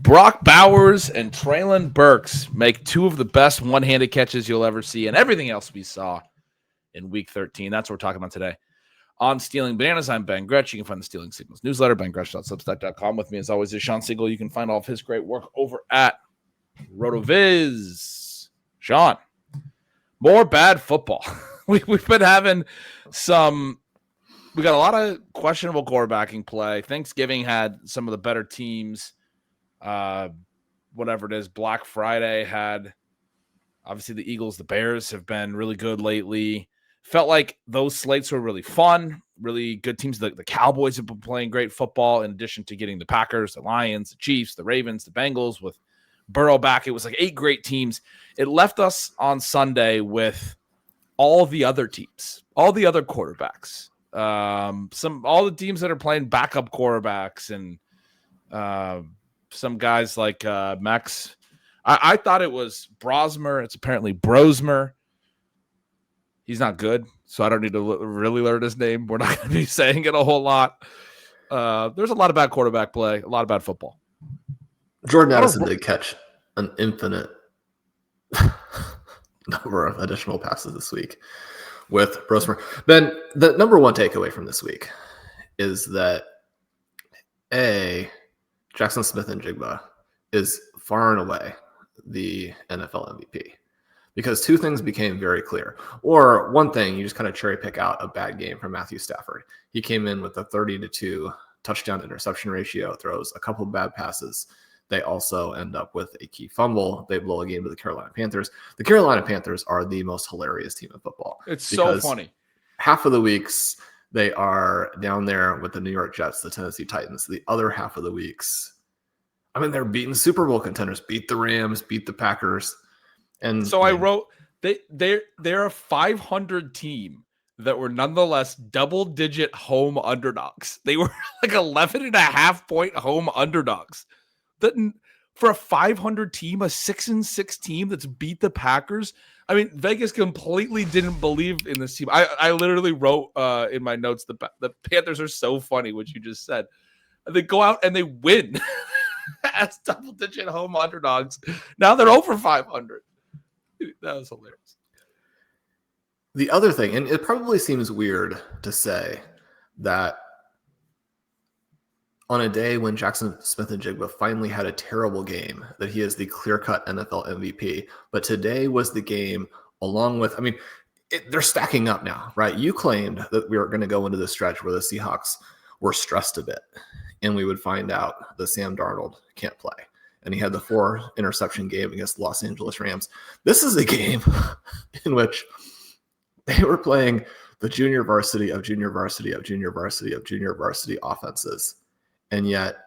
Brock Bowers and Traylon Burks make two of the best one-handed catches you'll ever see, and everything else we saw in Week 13. That's what we're talking about today. On Stealing Bananas, I'm Ben Gretch. You can find the Stealing Signals newsletter, bengretch.substack.com. With me, as always, is Shawn Siegele. You can find all of his great work over at RotoViz. Shawn, more bad football. We've been having we got a lot of questionable quarterbacking play. Thanksgiving had some of the better teams. Whatever it is, Black Friday had, obviously, the Eagles, the Bears have been really good lately. Felt like those slates were really fun, really good teams. The Cowboys have been playing great football, in addition to getting the Packers, the Lions, the Chiefs, the Ravens, the Bengals with Burrow back. It was like 8 great teams. It left us on Sunday with all the other teams, all the other quarterbacks, all the teams that are playing backup quarterbacks, and some guys like Max. I thought it was Brosmer. It's apparently Brosmer. He's not good, so I don't need to really learn his name. We're not going to be saying it a whole lot. There's a lot of bad quarterback play, a lot of bad football. Jordan Addison did catch an infinite number of additional passes this week with Brosmer. Ben, the number one takeaway from this week is that Jackson Smith-Njigba is far and away the NFL MVP. Because two things became very clear. Or one thing, you just kind of cherry pick out a bad game from Matthew Stafford. He came in with a 30-2 touchdown interception ratio, throws a couple bad passes. They also end up with a key fumble. They blow a game to the Carolina Panthers. The Carolina Panthers are the most hilarious team in football. It's so funny. Half of the weeks, they are down there with the New York Jets, the Tennessee Titans. The other half of the weeks, they're beating Super Bowl contenders, beat the Rams, beat the Packers. And so I wrote they're a 500 team that were nonetheless double-digit home underdogs. They were like 11.5-point home underdogs. For a 500 team, a 6-6 team that's beat the Packers. Vegas completely didn't believe in this team. I literally wrote in my notes the Panthers are so funny, which you just said. They go out and they win as double-digit home underdogs. Now they're over 500. That was hilarious. The other thing, and it probably seems weird to say that on a day when Jackson Smith-Njigba finally had a terrible game, that he is the clear-cut NFL MVP. But today was the game along with, they're stacking up now, right? You claimed that we were going to go into the stretch where the Seahawks were stressed a bit, and we would find out that Sam Darnold can't play. And he had the 4 interception game against the Los Angeles Rams. This is a game in which they were playing the junior varsity of junior varsity of junior varsity of junior varsity offenses. And yet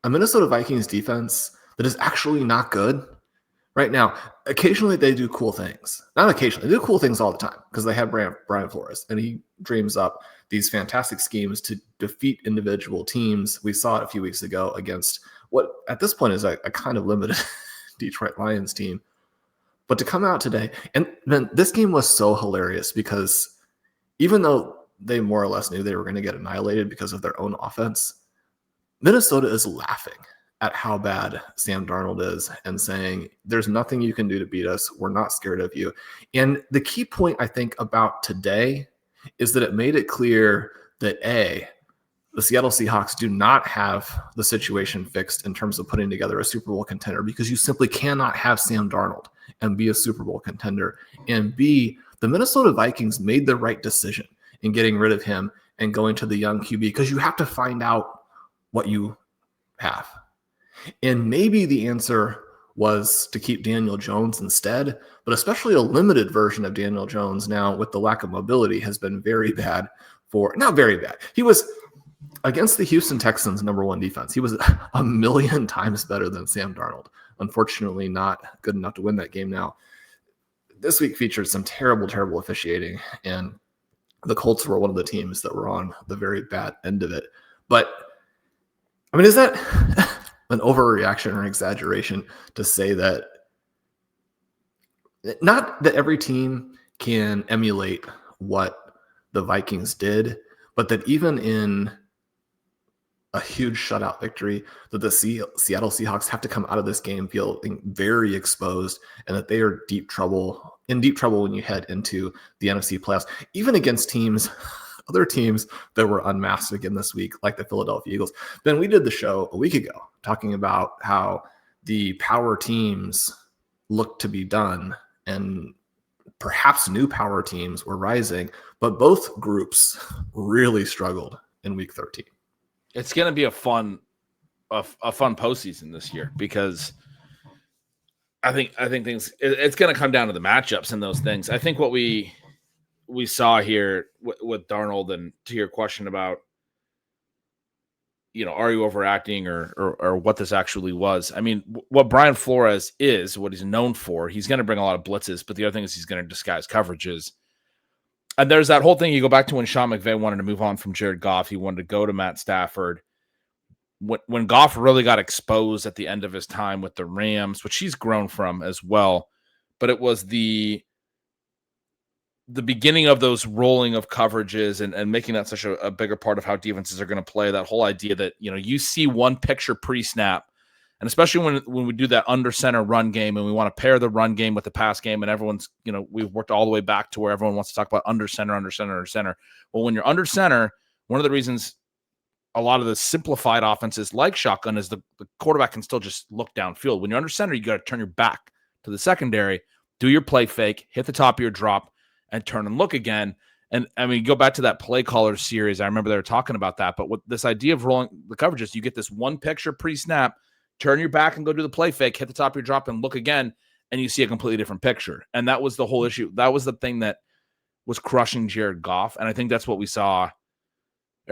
a Minnesota Vikings defense that is actually not good right now. Occasionally they do cool things. Not occasionally. They do cool things all the time because they have Brian Flores, and he dreams up these fantastic schemes to defeat individual teams. We saw it a few weeks ago against what at this point is a kind of limited Detroit Lions team. But to come out today, and then this game was so hilarious because even though they more or less knew they were going to get annihilated because of their own offense, Minnesota is laughing at how bad Sam Darnold is and saying, there's nothing you can do to beat us. We're not scared of you. And the key point, I think, about today is that it made it clear that the Seattle Seahawks do not have the situation fixed in terms of putting together a Super Bowl contender, because you simply cannot have Sam Darnold and be a Super Bowl contender. And B, the Minnesota Vikings made the right decision in getting rid of him and going to the young QB, because you have to find out what you have. And maybe the answer was to keep Daniel Jones instead, but especially a limited version of Daniel Jones now with the lack of mobility has been very bad not very bad. He was against the Houston Texans' number 1 defense. He was a million times better than Sam Darnold. Unfortunately, not good enough to win that game now. This week featured some terrible, terrible officiating, and the Colts were one of the teams that were on the very bad end of it. But, is that an overreaction or exaggeration to say that not that every team can emulate what the Vikings did, but that even in a huge shutout victory, that the Seattle Seahawks have to come out of this game feeling very exposed, and that they are in deep trouble when you head into the NFC playoffs, even against other teams that were unmasked again this week, like the Philadelphia Eagles. Ben, we did the show a week ago talking about how the power teams looked to be done, and perhaps new power teams were rising, but both groups really struggled in week 13. It's going to be a fun postseason this year, because I think it's going to come down to the matchups and those things. I think what we saw here with Darnold, and to your question about, are you overacting or what this actually was? I mean, what Brian Flores is, what he's known for, he's going to bring a lot of blitzes, but the other thing is he's going to disguise coverages. And there's that whole thing. You go back to when Sean McVay wanted to move on from Jared Goff. He wanted to go to Matt Stafford. When Goff really got exposed at the end of his time with the Rams, which he's grown from as well, but it was the beginning of those rolling of coverages and making that such a bigger part of how defenses are going to play. That whole idea that, you see one picture pre-snap, and especially when we do that under center run game, and we want to pair the run game with the pass game, and everyone's, we've worked all the way back to where everyone wants to talk about under center. Well, when you're under center, one of the reasons a lot of the simplified offenses like shotgun is the quarterback can still just look downfield. When you're under center, you got to turn your back to the secondary, do your play fake, hit the top of your drop, and turn and look again. And I mean, go back to that play caller series. I remember they were talking about that. But with this idea of rolling the coverages, you get this one picture pre-snap, turn your back and go do the play fake, hit the top of your drop and look again, and you see a completely different picture. And that was the whole issue. That was the thing that was crushing Jared Goff. And I think that's what we saw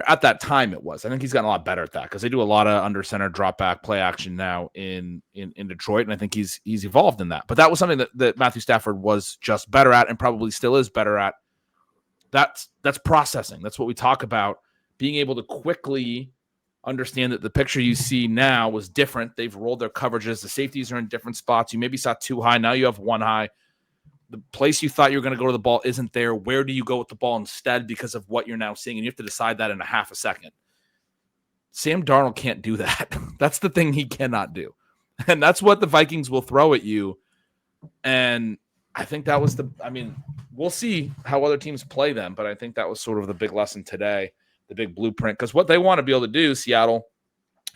at that time. It was. I think he's gotten a lot better at that, because they do a lot of under center drop back play action now in Detroit. And I think he's evolved in that. But that was something that Matthew Stafford was just better at, and probably still is better at. That's processing. That's what we talk about, being able to quickly understand that the picture you see now was different. They've rolled their coverages. The safeties are in different spots. You maybe saw two high. Now you have one high. The place you thought you were going to go to the ball isn't there. Where do you go with the ball instead because of what you're now seeing? And you have to decide that in a half a second. Sam Darnold can't do that. That's the thing he cannot do. And that's what the Vikings will throw at you. And I think that was we'll see how other teams play them, but I think that was sort of the big lesson today, the big blueprint, because what they want to be able to do, Seattle,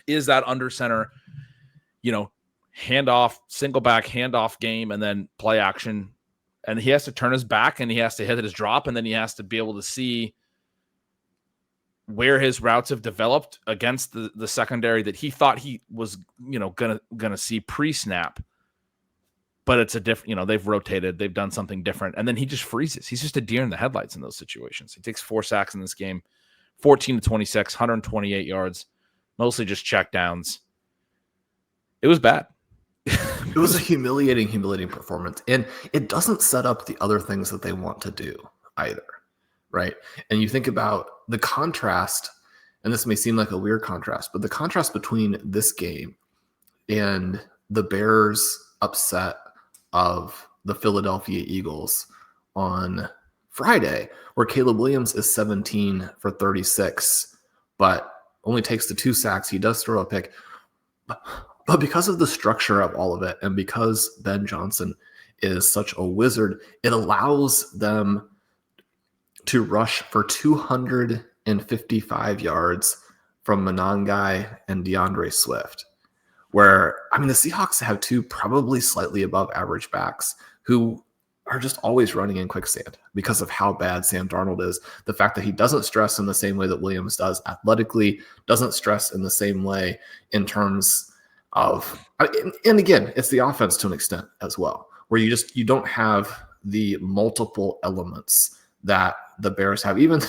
is that under center, handoff, single back handoff game, and then play action. And he has to turn his back, and he has to hit his drop, and then he has to be able to see where his routes have developed against the secondary that he thought he was, gonna see pre-snap. But it's a different, they've rotated, they've done something different, and then he just freezes. He's just a deer in the headlights in those situations. He takes 4 sacks in this game, 14 to 26, 128 yards, mostly just check downs. It was bad. It was a humiliating performance. And it doesn't set up the other things that they want to do either, right? And you think about the contrast, and this may seem like a weird contrast, but the contrast between this game and the Bears' upset of the Philadelphia Eagles on Friday, where Caleb Williams is 17 for 36, but only takes the 2 sacks. He does throw a pick. But because of the structure of all of it, and because Ben Johnson is such a wizard, it allows them to rush for 255 yards from Monangai and DeAndre Swift, where, the Seahawks have 2 probably slightly above average backs who are just always running in quicksand because of how bad Sam Darnold is. The fact that he doesn't stress in the same way that Williams does athletically, doesn't stress in the same way in terms of, and again, it's the offense to an extent as well, where you don't have the multiple elements that the Bears have. Even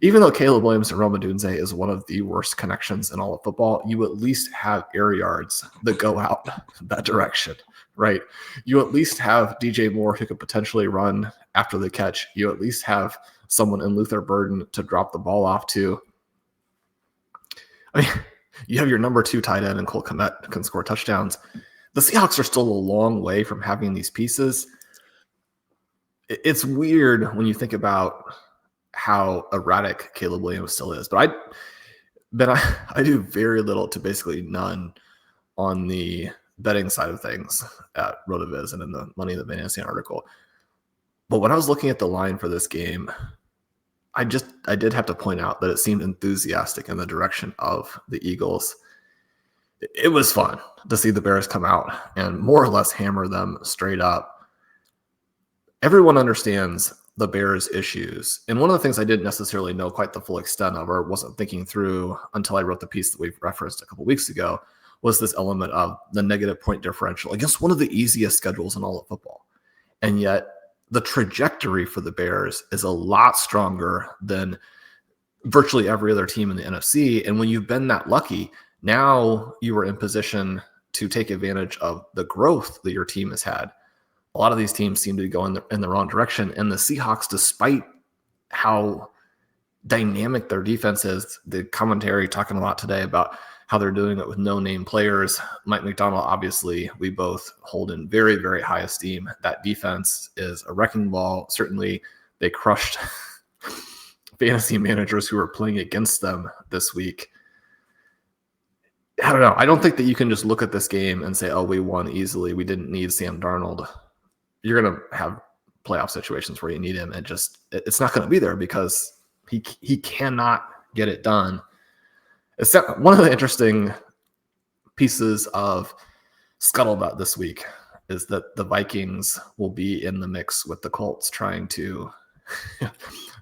though Caleb Williams and Rome Odunze is one of the worst connections in all of football, you at least have air yards that go out that direction, right? You at least have DJ Moore who could potentially run after the catch. You at least have someone in Luther Burden to drop the ball off to. You have your number 2 tight end and Cole Kmet can score touchdowns. The Seahawks are still a long way from having these pieces. It's weird when you think about how erratic Caleb Williams still is. But Ben, I do very little to basically none on the betting side of things at RotoViz and in the Money in the Fantasy article. But when I was looking at the line for this game, I did have to point out that it seemed enthusiastic in the direction of the Eagles. It was fun to see the Bears come out and more or less hammer them straight up. Everyone understands the Bears' issues. And one of the things I didn't necessarily know quite the full extent of or wasn't thinking through until I wrote the piece that we've referenced a couple weeks ago was this element of the negative point differential against one of the easiest schedules in all of football. And yet the trajectory for the Bears is a lot stronger than virtually every other team in the NFC. And when you've been that lucky, now you are in position to take advantage of the growth that your team has had. A lot of these teams seem to go in the wrong direction. And the Seahawks, despite how dynamic their defense is, the commentary talking a lot today about how they're doing it with no-name players. Mike McDonald, obviously, we both hold in very, very high esteem. That defense is a wrecking ball. Certainly, they crushed fantasy managers who were playing against them this week. I don't know. I don't think that you can just look at this game and say, oh, we won easily. We didn't need Sam Darnold. You're going to have playoff situations where you need him, and it's not going to be there because he cannot get it done. It's one of the interesting pieces of scuttlebutt this week is that the Vikings will be in the mix with the Colts trying to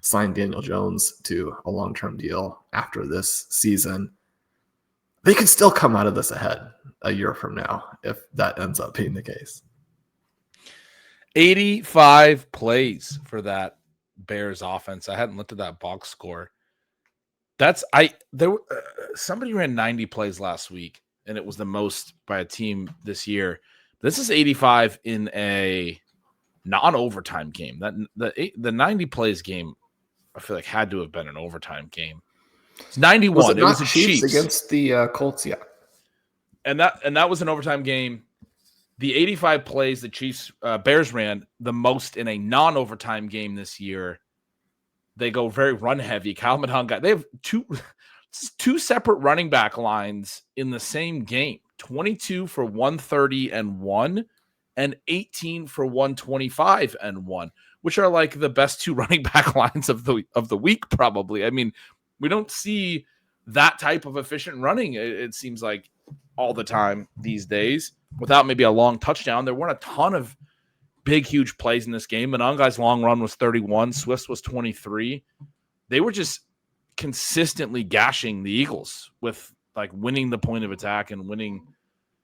sign Daniel Jones to a long-term deal after this season. They could still come out of this ahead a year from now if that ends up being the case. 85 plays for that Bears offense. I hadn't looked at that box score. Somebody ran 90 plays last week, and it was the most by a team this year. This is 85 in a non-overtime game. The 90 plays game, I feel like had to have been an overtime game. It's 91. It was the Chiefs against the Colts, yeah. And that was an overtime game. The 85 plays the Chiefs Bears ran the most in a non-overtime game this year. They go very run heavy. Kyle Mahon they have two separate running back lines in the same game. 22 for 130 and 1 and 18 for 125 and 1, which are like the best two running back lines of the week probably. I mean, we don't see that type of efficient running, it seems like, all the time these days without maybe a long touchdown. There weren't a ton of big, huge plays in this game. Mononga's long run was 31. Swift's was 23. They were just consistently gashing the Eagles with like winning the point of attack and winning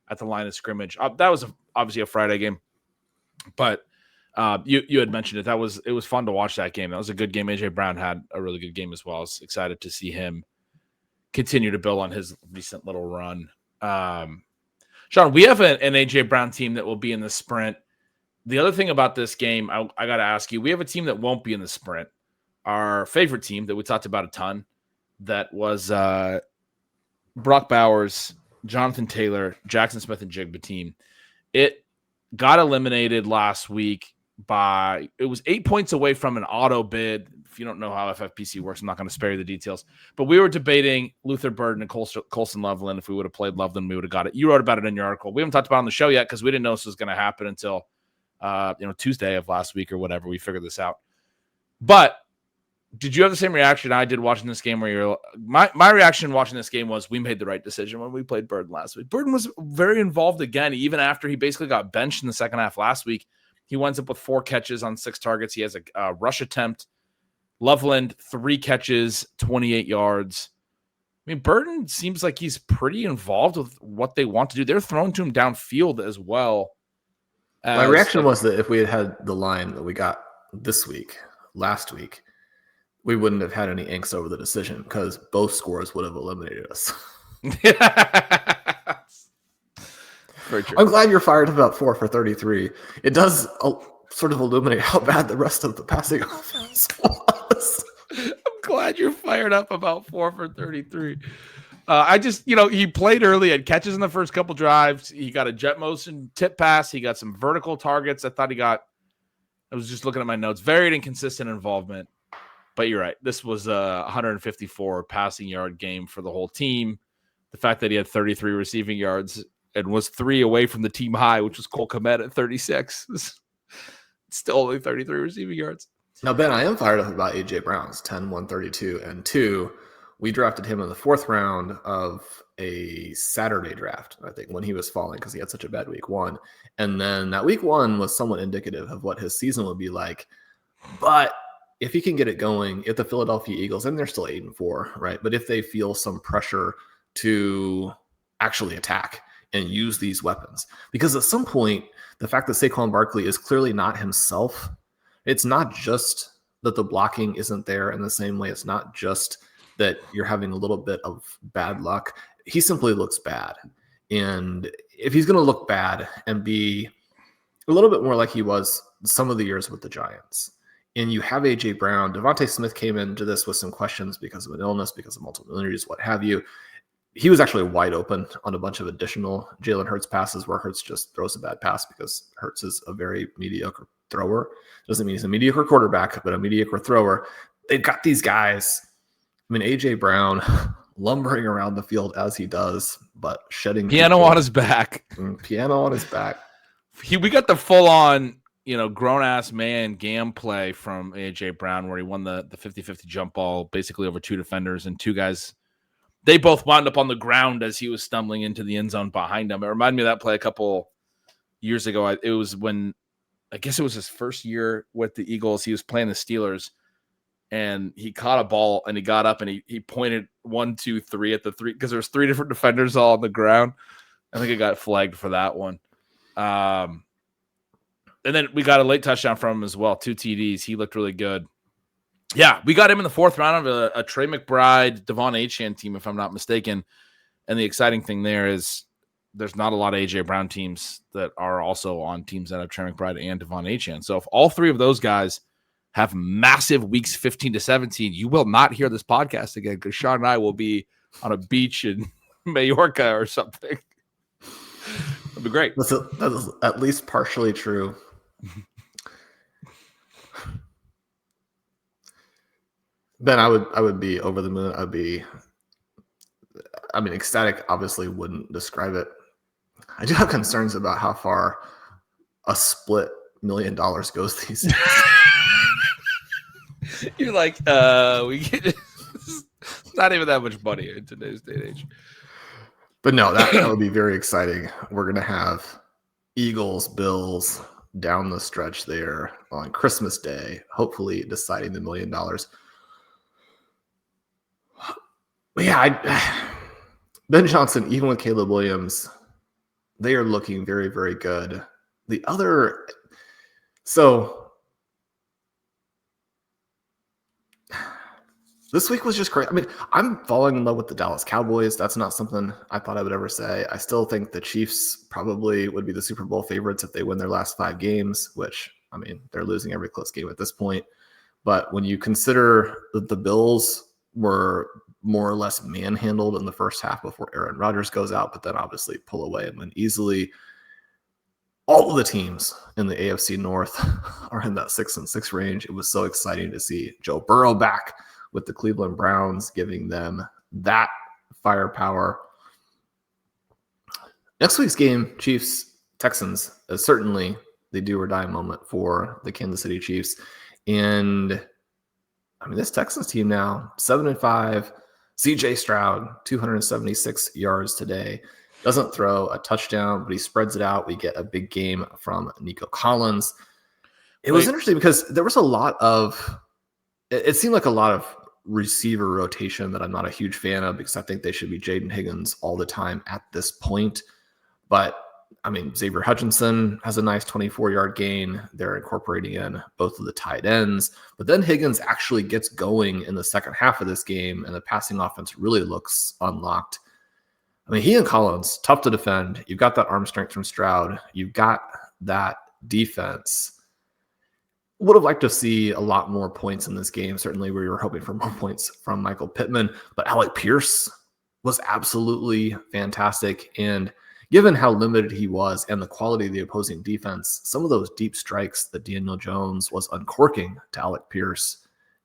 at the line of scrimmage. That was obviously a Friday game, but you had mentioned it. It was fun to watch that game. That was a good game. AJ Brown had a really good game as well. I was excited to see him continue to build on his recent little run. Shawn, we have an AJ Brown team that will be in the sprint. The other thing about this game, I got to ask you, we have a team that won't be in the sprint. Our favorite team that we talked about a ton, that was Brock Bowers, Jonathan Taylor, Jackson Smith, and Jigba team. It got eliminated last week it was 8 points away from an auto bid. If you don't know how FFPC works, I'm not going to spare you the details. But we were debating Luther Burden and Colson Loveland. If we would have played Loveland, we would have got it. You wrote about it in your article. We haven't talked about it on the show yet because we didn't know this was going to happen until Tuesday of last week or whatever. We figured this out. But did you have the same reaction I did watching this game? Where my reaction watching this game was we made the right decision when we played Burden last week. Burden was very involved again, even after he basically got benched in the second half last week. He winds up with 4 catches on 6 targets. He has a rush attempt. Loveland, 3 catches, 28 yards. I mean, Burden seems like he's pretty involved with what they want to do. They're throwing to him downfield as well. My reaction was that if we had the line that we got last week, we wouldn't have had any angst over the decision because both scores would have eliminated us. I'm glad you're fired up about 4 for 33. It does sort of illuminate how bad the rest of the passing offense was. I'm glad you're fired up about 4 for 33. He played early, had catches in the first couple drives. He got a jet motion tip pass. He got some vertical targets. I was just looking at my notes. Very inconsistent involvement. But you're right. This was a 154 passing yard game for the whole team. The fact that he had 33 receiving yards and was 3 away from the team high, which was Cole Kmet at 36. Still only 33 receiving yards. Now, Ben, I am fired up about A.J. Brown's 10, 132, and 2. We drafted him in the 4th round of a Saturday draft, I think, when he was falling because he had such a bad week 1. And then that week 1 was somewhat indicative of what his season would be like. But if he can get it going, if the Philadelphia Eagles, and they're still 8-4, right? But if they feel some pressure to actually attack and use these weapons, because at some point, the fact that Saquon Barkley is clearly not himself, it's not just that the blocking isn't there in the same way. It's not just that you're having a little bit of bad luck. He simply looks bad. And if he's going to look bad and be a little bit more like he was some of the years with the Giants, and you have A.J. Brown, Devontae Smith came into this with some questions because of an illness, because of multiple injuries, what have you. He was actually wide open on a bunch of additional Jalen Hurts passes where Hurts just throws a bad pass because Hurts is a very mediocre thrower. Doesn't mean he's a mediocre quarterback, but a mediocre thrower. They've got these guys. I mean, A.J. Brown lumbering around the field as he does, but shedding piano on his back. Piano on his back. We got the full-on, grown-ass man gam play from A.J. Brown where he won the 50-50 jump ball basically over 2 defenders and 2 guys. They both wound up on the ground as he was stumbling into the end zone behind him. It reminded me of that play a couple years ago. It was when, I guess it was his first year with the Eagles. He was playing the Steelers, and he caught a ball, and he got up, and he pointed 1, 2, 3 at the 3 because there was 3 different defenders all on the ground. I think it got flagged for that one. And then we got a late touchdown from him as well, 2 TDs. He looked really good. Yeah, we got him in the 4th round of a Trey McBride, Devon Achane team, if I'm not mistaken. And the exciting thing there is there's not a lot of A.J. Brown teams that are also on teams that have Trey McBride and Devon Achane. So if all 3 of those guys have massive weeks 15 to 17, you will not hear this podcast again because Shawn and I will be on a beach in Majorca or something. It'll be great. That's at least partially true. Ben, I would be over the moon. Ecstatic obviously wouldn't describe it. I do have concerns about how far a split $1 million goes these days. You're like, we get not even that much money in today's day and age. But no, that would be very exciting. We're going to have Eagles, Bills down the stretch there on Christmas Day, hopefully deciding the $1 million. But yeah, Ben Johnson, even with Caleb Williams, they are looking very, very good. This week was just crazy. I mean, I'm falling in love with the Dallas Cowboys. That's not something I thought I would ever say. I still think the Chiefs probably would be the Super Bowl favorites if they win their last 5 games, which, I mean, they're losing every close game at this point. But when you consider that the Bills were more or less manhandled in the first half before Aaron Rodgers goes out, but then obviously pull away and win easily, all of the teams in the AFC North are in that 6-6 range. It was so exciting to see Joe Burrow back with the Cleveland Browns, giving them that firepower. Next week's game, Chiefs-Texans, is certainly the do or die moment for the Kansas City Chiefs. And I mean, this Texans team now, 7-5, CJ Stroud, 276 yards today. Doesn't throw a touchdown, but he spreads it out. We get a big game from Nico Collins. It was interesting because there was it seemed like a lot of receiver rotation that I'm not a huge fan of because I think they should be Jaden Higgins all the time at this point. But I mean, Xavier Hutchinson has a nice 24-yard gain. They're incorporating in both of the tight ends. But then Higgins actually gets going in the second half of this game, and the passing offense really looks unlocked. I mean, he and Collins, tough to defend. You've got that arm strength from Stroud. You've got that defense. Would have liked to see a lot more points in this game. Certainly we were hoping for more points from Michael Pittman. But Alec Pierce was absolutely fantastic. And given how limited he was and the quality of the opposing defense, some of those deep strikes that Daniel Jones was uncorking to Alec Pierce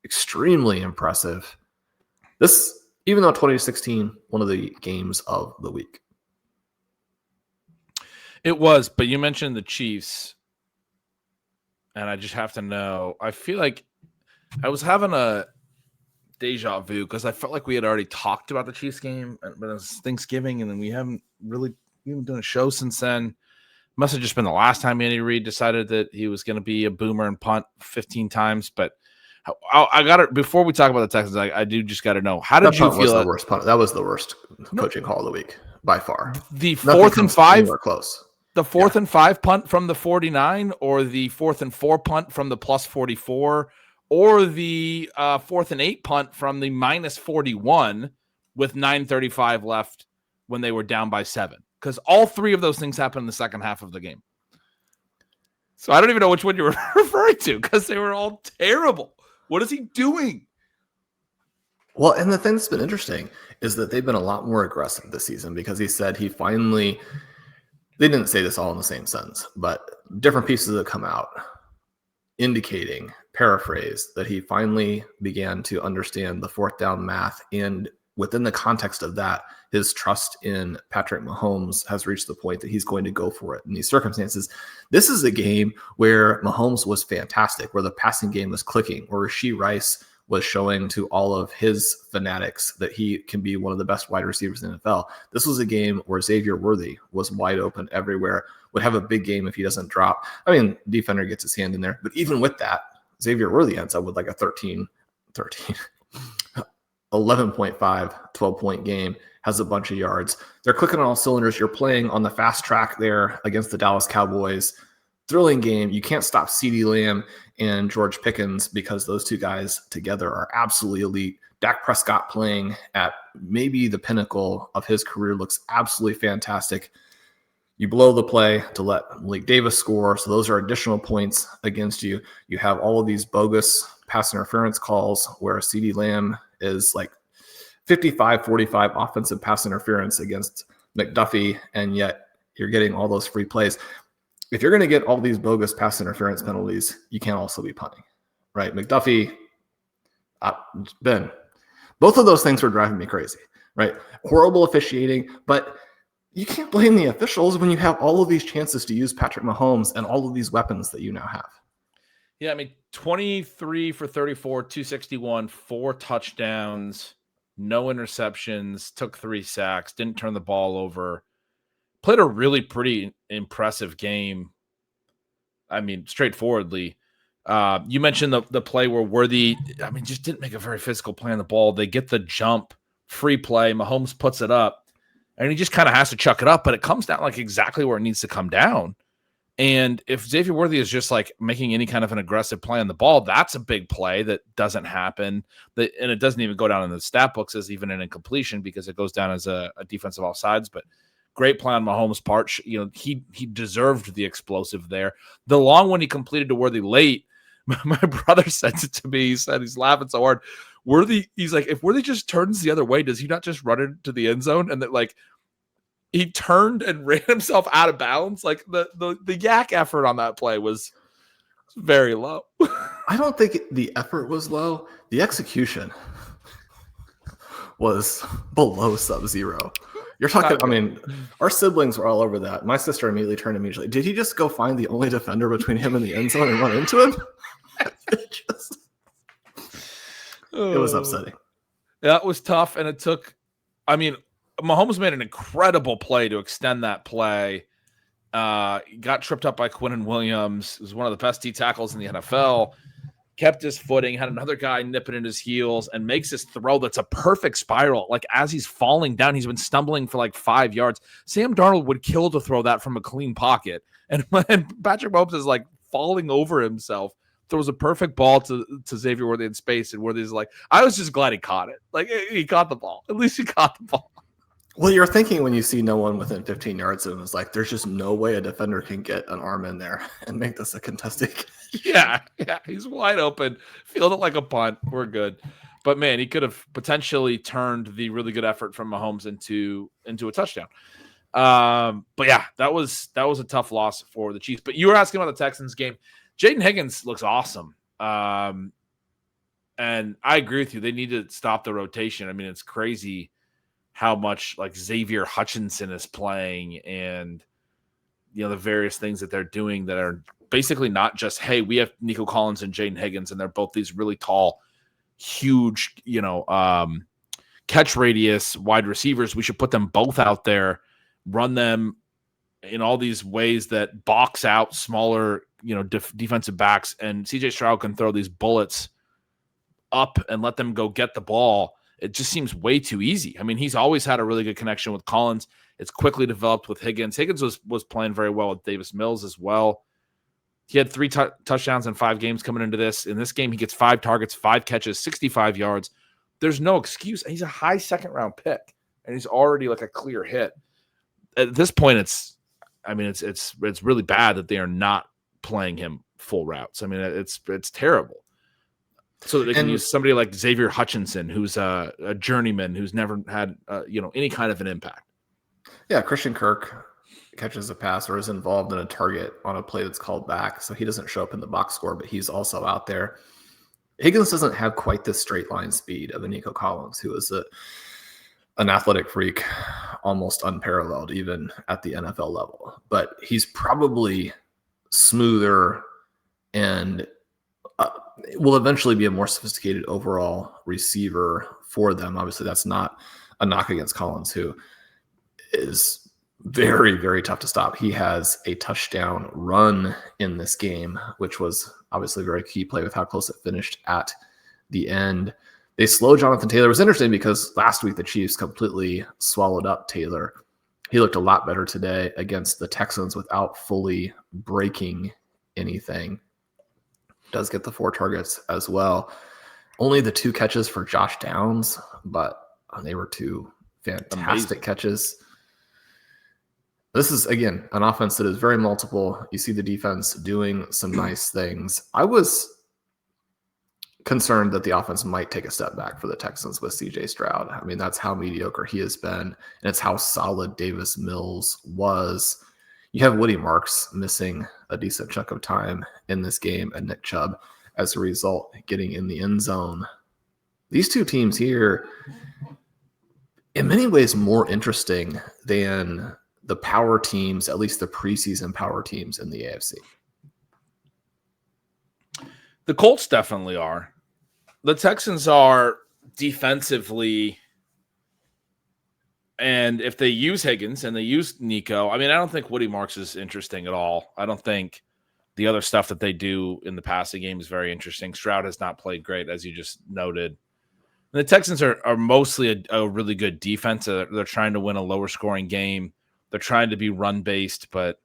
extremely impressive. This, even though 2016, one of the games of the week. It was, but you mentioned the Chiefs, and I just have to know. I feel like I was having a deja vu because I felt like we had already talked about the Chiefs game, but it was Thanksgiving, and then we haven't done a show since then. Must have just been the last time Andy Reid decided that he was going to be a boomer and punt 15 times. But I got it before we talk about the Texans. I do just got to know, how did you feel? The worst punt. That was the worst coaching call of the week by far. The 4th and 5 close. The 4th and 5 punt from the 49, or the 4th and 4 punt from the plus 44, or the 4th and 8 punt from the minus 41 with 9:35 left when they were down by 7. Because all three of those things happened in the second half of the game. So I don't even know which one you're referring to because they were all terrible. What is he doing? Well, and the thing that's been interesting is that they've been a lot more aggressive this season, because he said he finally, they didn't say this all in the same sentence, but different pieces have come out indicating, paraphrase, that he finally began to understand the fourth down math. And within the context of that, his trust in Patrick Mahomes has reached the point that he's going to go for it in these circumstances. This is a game where Mahomes was fantastic, where the passing game was clicking, where Rashee Rice was showing to all of his fanatics that he can be one of the best wide receivers in the NFL. This was a game where Xavier Worthy was wide open everywhere, would have a big game if he doesn't drop. I mean, defender gets his hand in there, but even with that, Xavier Worthy ends up with like a 11.5, 12-point game, has a bunch of yards. They're clicking on all cylinders. You're playing on the fast track there against the Dallas Cowboys. Thrilling game. You can't stop CeeDee Lamb and George Pickens, because those two guys together are absolutely elite. Dak Prescott playing at maybe the pinnacle of his career looks absolutely fantastic. You blow the play to let Malik Davis score, so those are additional points against you. You have all of these bogus pass interference calls where CeeDee Lamb is like 55-45 offensive pass interference against McDuffie, and yet you're getting all those free plays. If you're going to get all these bogus pass interference penalties, you can't also be punting, right? McDuffie, Ben, both of those things were driving me crazy, right? Horrible officiating, but you can't blame the officials when you have all of these chances to use Patrick Mahomes and all of these weapons that you now have. Yeah, I mean, 23 for 34, 261, 4 touchdowns, no interceptions, took 3 sacks, didn't turn the ball over. Played a really pretty impressive game. I mean, straightforwardly. You mentioned the play where Worthy, I mean, just didn't make a very physical play on the ball. They get the jump, free play. Mahomes puts it up, and he just kind of has to chuck it up, but it comes down like exactly where it needs to come down. And if Xavier Worthy is just like making any kind of an aggressive play on the ball, that's a big play that doesn't happen. And it doesn't even go down in the stat books as even an incompletion, because it goes down as a defensive offsides. But great play on Mahomes' part. You know, he deserved the explosive there. The long one he completed to Worthy late, my brother sent it to me. He said he's laughing so hard. Worthy, he's like, if Worthy just turns the other way, does he not just run into the end zone? And that, like, he turned and ran himself out of bounds. Like the yak effort on that play was very low. I don't think the effort was low. The execution was below sub-zero. You're talking, I mean, our siblings were all over that. My sister immediately turned to me. She's like, did he just go find the only defender between him and the end zone and run into him? It was upsetting. That was tough. And it took, I mean, Mahomes made an incredible play to extend that play. Got tripped up by Quinnen Williams. It was one of the best D tackles in the NFL. Kept his footing, had another guy nipping at his heels, and makes this throw that's a perfect spiral. Like, as he's falling down, he's been stumbling for like 5 yards. Sam Darnold would kill to throw that from a clean pocket. And when Patrick Mahomes is like falling over himself, throws a perfect ball to Xavier Worthy in space, and Worthy's like, I was just glad he caught it. Like, he caught the ball. At least he caught the ball. Well, you're thinking when you see no one within 15 yards of him, it's like, there's just no way a defender can get an arm in there and make this a contested catch. Yeah, he's wide open. Field it like a punt. We're good. But, man, he could have potentially turned the really good effort from Mahomes into a touchdown. But, yeah, that was a tough loss for the Chiefs. But you were asking about the Texans game. Jaden Higgins looks awesome. And I agree with you. They need to stop the rotation. I mean, it's crazy how much like Xavier Hutchinson is playing and, the various things that they're doing that are basically not just, hey, we have Nico Collins and Jaden Higgins, and they're both these really tall, huge, catch radius wide receivers. We should put them both out there, run them in all these ways that box out smaller, defensive backs, and CJ Stroud can throw these bullets up and let them go get the ball. It just seems way too easy. I mean, he's always had a really good connection with Collins. It's quickly developed with Higgins. Higgins was playing very well with Davis Mills as well. He had 3 touchdowns in 5 games coming into this. In this game, he gets 5 targets, 5 catches, 65 yards. There's no excuse. He's a high second-round pick, and he's already like a clear hit. At this point, it's really bad that they are not playing him full routes. I mean, it's terrible. So that they can use somebody like Xavier Hutchinson, who's a journeyman who's never had any kind of an impact. Yeah, Christian Kirk catches a pass or is involved in a target on a play that's called back, so he doesn't show up in the box score, but he's also out there. Higgins doesn't have quite the straight line speed of a Nico Collins, who is an athletic freak, almost unparalleled even at the NFL level. But he's probably smoother and will eventually be a more sophisticated overall receiver for them. Obviously, that's not a knock against Collins, who is very, very tough to stop. He has a touchdown run in this game, which was obviously a very key play with how close it finished at the end. They slow Jonathan Taylor. It was interesting because last week the Chiefs completely swallowed up Taylor. He looked a lot better today against the Texans without fully breaking anything. Does get the 4 targets as well. Only the 2 catches for Josh Downs, but they were 2 fantastic catches. This is, again, an offense that is very multiple. You see the defense doing some nice things. I was concerned that the offense might take a step back for the Texans with CJ Stroud. I mean, that's how mediocre he has been, and it's how solid Davis Mills was. You have Woody Marks missing a decent chunk of time in this game, and Nick Chubb, as a result, getting in the end zone. These 2 teams here, in many ways, more interesting than the power teams, at least the preseason power teams in the AFC. The Colts definitely are. The Texans are defensively, and if they use Higgins and they use Nico, I mean, I don't think Woody Marks is interesting at all. I don't think the other stuff that they do in the passing game is very interesting. Stroud has not played great, as you just noted. And the Texans are mostly a really good defense. They're trying to win a lower scoring game. They're trying to be run-based, but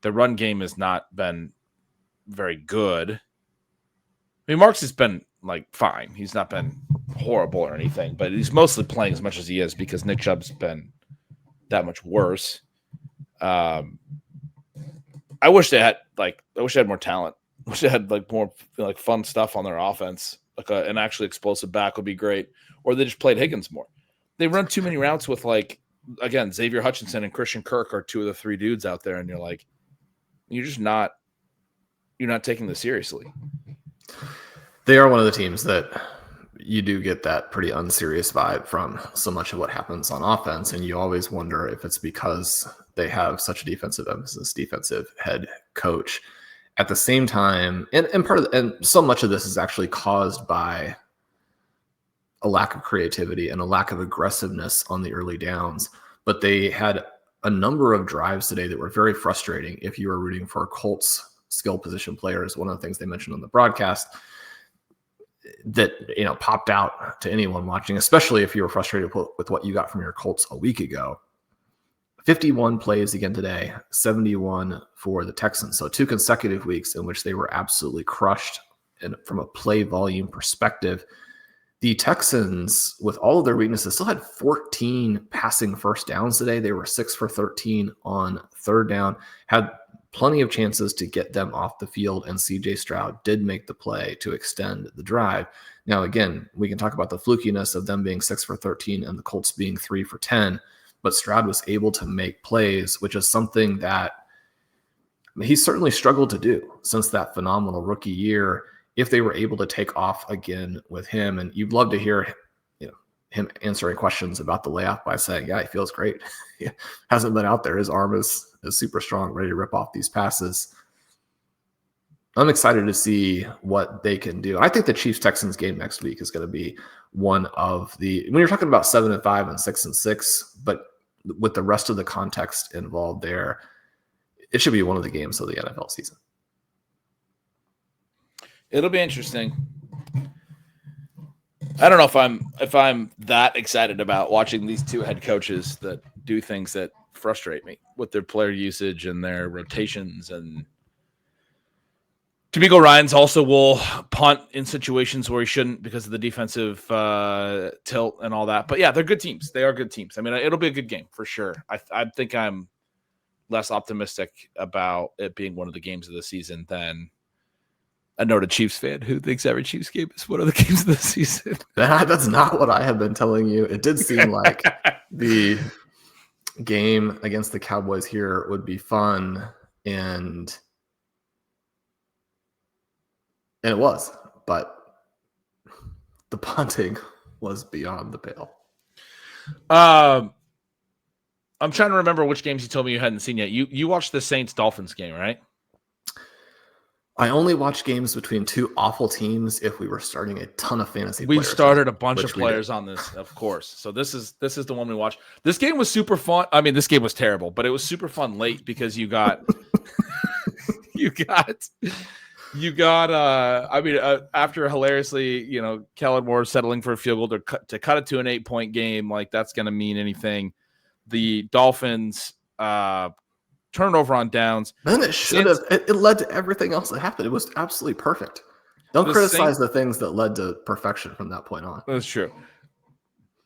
the run game has not been very good. I mean, Marks has been, fine. He's not been horrible or anything, but he's mostly playing as much as he is because Nick Chubb's been that much worse. I wish they had more talent. I wish they had more fun stuff on their offense. An actually explosive back would be great. Or they just played Higgins more. They run too many routes with again, Xavier Hutchinson and Christian Kirk are 2 of the 3 dudes out there, and you're just not taking this seriously. They are one of the teams that you do get that pretty unserious vibe from so much of what happens on offense, and you always wonder if it's because they have such a defensive emphasis, defensive head coach. At the same time, and so much of this is actually caused by a lack of creativity and a lack of aggressiveness on the early downs. But they had a number of drives today that were very frustrating if you were rooting for Colts skill position players. One of the things they mentioned on the broadcast that popped out to anyone watching, especially if you were frustrated with what you got from your Colts a week ago. 51 plays again today, 71 for the Texans. So 2 consecutive weeks in which they were absolutely crushed. And from a play volume perspective, the Texans, with all of their weaknesses, still had 14 passing first downs today. They were 6 for 13 on 3rd down, had plenty of chances to get them off the field, and CJ Stroud did make the play to extend the drive. Now, again, we can talk about the flukiness of them being 6 for 13 and the Colts being 3 for 10, but Stroud was able to make plays, which is something that he's certainly struggled to do since that phenomenal rookie year. if they were able to take off again with him, and you'd love to hear him answering questions about the layoff by saying, yeah, he feels great. He hasn't been out there. His arm is super strong, ready to rip off these passes. I'm excited to see what they can do. I think the Chiefs-Texans game next week is going to be one of the, when you're talking about 7-5 and 6-6, but with the rest of the context involved there, it should be one of the games of the NFL season. It'll be interesting. I don't know if I'm that excited about watching these two head coaches that do things that frustrate me with their player usage and their rotations. And D'Amico Ryans also will punt in situations where he shouldn't because of the defensive tilt and all that. But yeah, they're good teams. They are good teams. I mean, it'll be a good game for sure. I think I'm less optimistic about it being one of the games of the season than a noted Chiefs fan who thinks every Chiefs game is one of the games of the season. That's not what I have been telling you. It did seem like the game against the Cowboys here would be fun, and it was, but the punting was beyond the pale. I'm trying to remember which games you told me you hadn't seen yet. You watched the Saints-Dolphins game, right? I only watch games between two awful teams if we were starting a ton of fantasy players. We started a bunch of we players on this, of course. So this is the one we watched. This game was super fun. I mean, this game was terrible, but it was super fun late because you got after hilariously, Kellen Moore settling for a field goal to cut it to an 8-point game, like that's going to mean anything. The Dolphins turnover on downs. Then it should have. It led to everything else that happened. It was absolutely perfect. Don't criticize the things that led to perfection from that point on. That's true.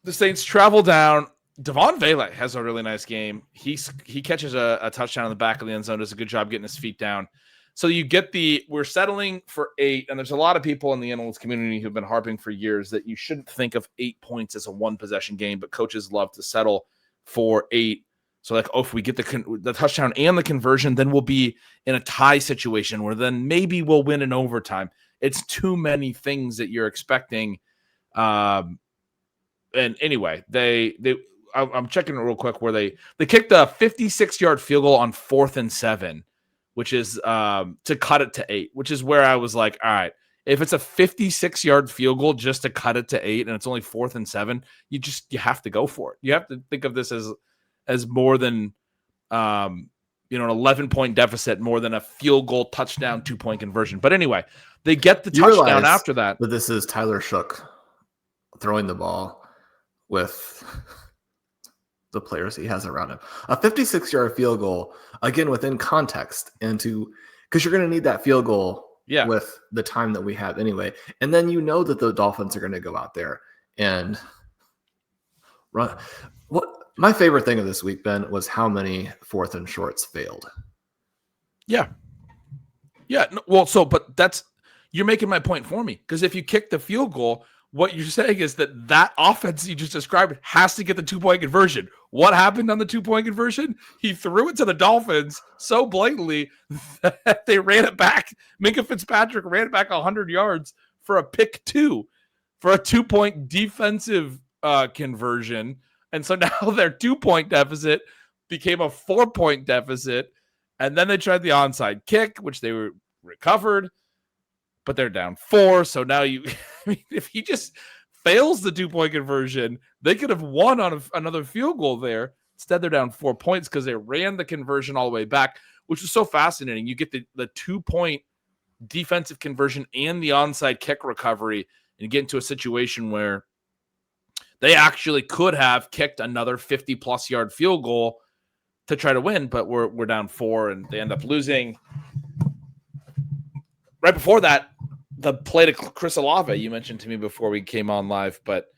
The Saints travel down. Devon Vele has a really nice game. He catches a touchdown in the back of the end zone. Does a good job getting his feet down. So you get we're settling for 8, and there's a lot of people in the analyst community who've been harping for years that you shouldn't think of 8 points as a one-possession game, but coaches love to settle for 8. So if we get the touchdown and the conversion, then we'll be in a tie situation where then maybe we'll win in overtime. It's too many things that you're expecting. And anyway, I'm checking it real quick where they kicked a 56-yard field goal on 4th and 7, which is to cut it to 8, which is where I was like, all right, if it's a 56-yard field goal just to cut it to 8 and it's only 4th and 7, you have to go for it. You have to think of this as more than an 11-point deficit, more than a field goal touchdown 2-point conversion. But anyway, they get the touchdown after that. But this is Tyler Shook throwing the ball with the players he has around him. A 56-yard field goal, again, within context, and because you're going to need that field goal with the time that we have anyway. And then that the Dolphins are going to go out there and run. My favorite thing of this week, Ben, was how many 4th and shorts failed. Yeah. Yeah. But you're making my point for me. Because if you kick the field goal, what you're saying is that offense you just described has to get the 2-point conversion. What happened on the 2-point conversion? He threw it to the Dolphins so blatantly that they ran it back. Minkah Fitzpatrick ran it back 100 yards for a pick 2 for a 2-point defensive conversion. And so now their 2-point deficit became a 4-point deficit. And then they tried the onside kick, which they were recovered, but they're down 4. So now if he just fails the 2-point conversion, they could have won on another field goal there. Instead, they're down 4 points because they ran the conversion all the way back, which was so fascinating. You get the 2-point defensive conversion and the onside kick recovery and get into a situation where they actually could have kicked another 50-plus yard field goal to try to win, but we're down 4 and they end up losing. Right before that, the play to Chris Olave you mentioned to me before we came on live, but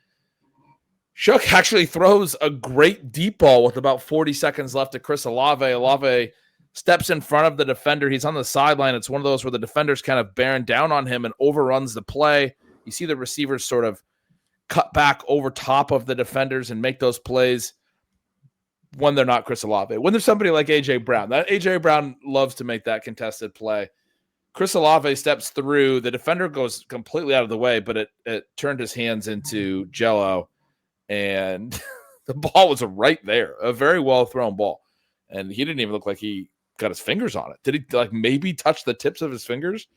Shook actually throws a great deep ball with about 40 seconds left to Chris Olave. Olave steps in front of the defender. He's on the sideline. It's one of those where the defender's kind of bearing down on him and overruns the play. You see the receivers sort of cut back over top of the defenders and make those plays when they're not Chris Olave. When there's somebody like A.J. Brown, that A.J. Brown loves to make that contested play. Chris Olave steps through. The defender goes completely out of the way, but it turned his hands into Jello, and the ball was right there. A very well thrown ball, and he didn't even look like he got his fingers on it. Did he maybe touch the tips of his fingers?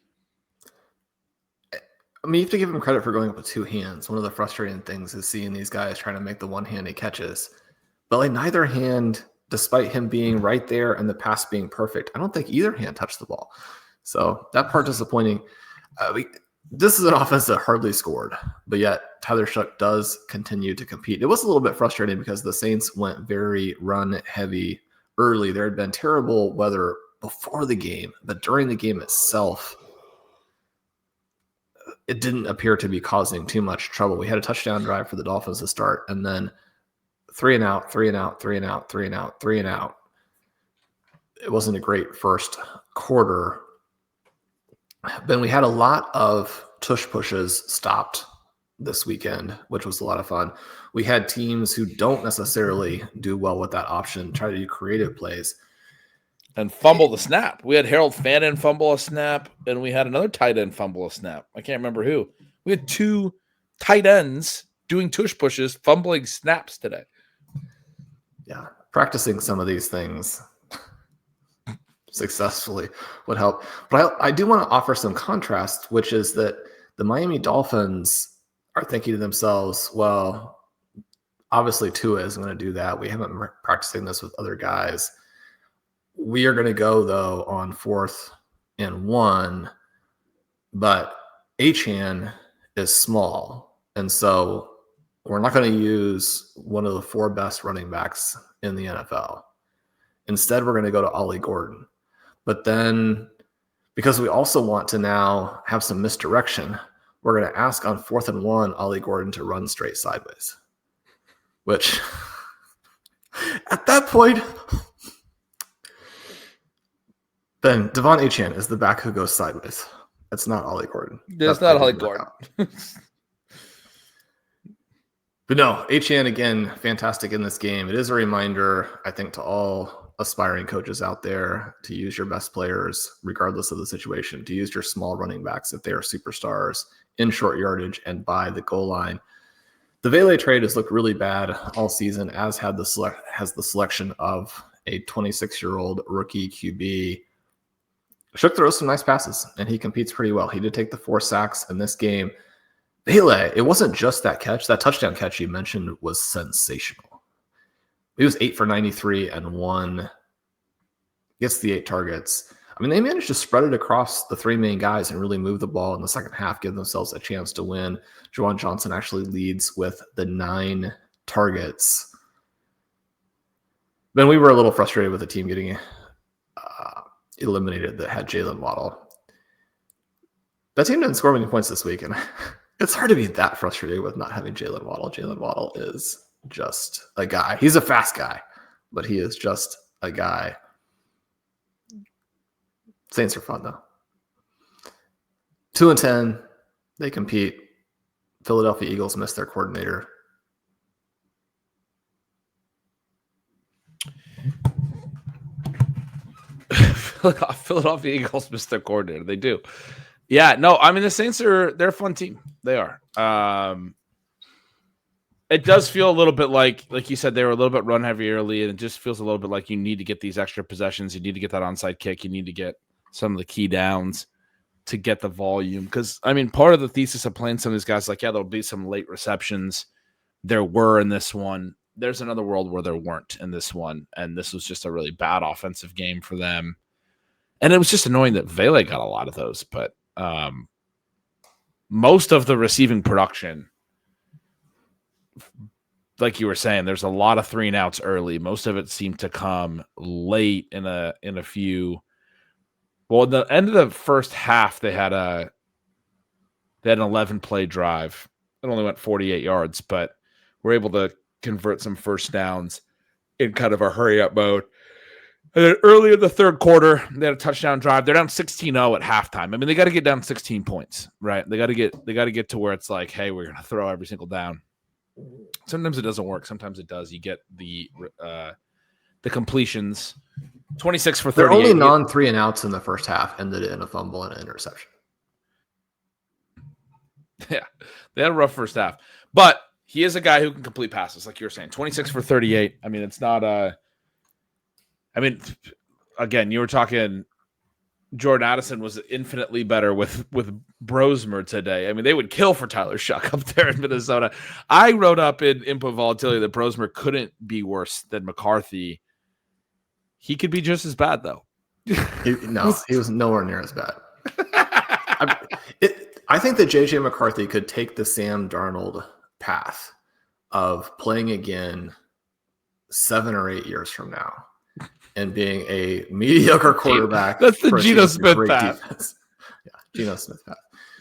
I mean, you have to give him credit for going up with two hands. One of the frustrating things is seeing these guys trying to make the one-handed catches. But neither hand, despite him being right there and the pass being perfect, I don't think either hand touched the ball. So that part disappointing. This is an offense that hardly scored, but yet Tyler Shough does continue to compete. It was a little bit frustrating because the Saints went very run-heavy early. There had been terrible weather before the game, but during the game itself, it didn't appear to be causing too much trouble. We had a touchdown drive for the Dolphins to start, and then 3 and out, 3 and out, 3 and out, 3 and out, 3 and out. It wasn't a great first quarter. Then we had a lot of tush pushes stopped this weekend, which was a lot of fun. We had teams who don't necessarily do well with that option try to do creative plays. And fumble the snap. We had Harold Fannin fumble a snap, and we had another tight end fumble a snap. I can't remember who. We had two tight ends doing tush pushes, fumbling snaps today. Yeah, practicing some of these things successfully would help. But I do want to offer some contrast, which is that the Miami Dolphins are thinking to themselves, well, obviously Tua isn't going to do that. We haven't been practicing this with other guys. We are going to go, though, on 4th and 1, but Achane is small. And so we're not going to use one of the 4 best running backs in the NFL. Instead, we're going to go to Ollie Gordon. But then, because we also want to now have some misdirection, we're going to ask on 4th and 1 Ollie Gordon to run straight sideways. Which, at that point, then Devon Achane is the back who goes sideways. That's not Ollie Gordon. It's not Ollie Gordon. But no, Achane, again, fantastic in this game. It is a reminder, I think, to all aspiring coaches out there to use your best players, regardless of the situation, to use your small running backs if they are superstars in short yardage and by the goal line. The Vele trade has looked really bad all season, as has the selection of a 26-year-old rookie QB. Shough throws some nice passes, and he competes pretty well. He did take the 4 sacks in this game. Vele, it wasn't just that catch. That touchdown catch you mentioned was sensational. He was 8 for 93 and 1. Gets the 8 targets. I mean, they managed to spread it across the 3 main guys and really move the ball in the second half, give themselves a chance to win. Juwan Johnson actually leads with the 9 targets. Then we were a little frustrated with the team getting eliminated that had Jalen Waddle. That team didn't score many points this week, and it's hard to be that frustrated with not having Jalen Waddle. Jalen Waddle is just a guy. He's a fast guy, but he is just a guy. Saints are fun, though. 2 and 10, they compete. Philadelphia Eagles missed their coordinator. Philadelphia Eagles missed their coordinator. They do. Yeah, no, I mean, the Saints they're a fun team. They are. It does feel a little bit like you said, they were a little bit run heavy early, and it just feels a little bit like you need to get these extra possessions. You need to get that onside kick. You need to get some of the key downs to get the volume. Because, I mean, part of the thesis of playing some of these guys, there'll be some late receptions. There were in this one. There's another world where there weren't in this one, and this was just a really bad offensive game for them. And it was just annoying that Vele got a lot of those, but most of the receiving production, like you were saying, there's a lot of 3 and outs early. Most of it seemed to come late in a few. Well, at the end of the first half, they had an 11-play drive. It only went 48 yards, but we're able to convert some first downs in kind of a hurry-up mode. And then early in the third quarter, they had a touchdown drive. They're down 16-0 at halftime. I mean, they got to get down 16 points, right? They got to get to where it's like, hey, we're going to throw every single down. Sometimes it doesn't work. Sometimes it does. You get the the completions. 26 for 38. They're only non-3 and outs in the first half, ended in a fumble and an interception. Yeah, they had a rough first half. But he is a guy who can complete passes, like you're saying. 26 for 38. I mean, it's not again, you were talking Jordan Addison was infinitely better with Brosmer today. I mean, they would kill for Tyler Shuck up there in Minnesota. I wrote up in Input Volatility that Brosmer couldn't be worse than McCarthy. He could be just as bad, though. He was nowhere near as bad. I think that J.J. McCarthy could take the Sam Darnold path of playing again 7 or 8 years from now and being a mediocre quarterback. That's the Geno Smith path. Yeah, Geno Smith path.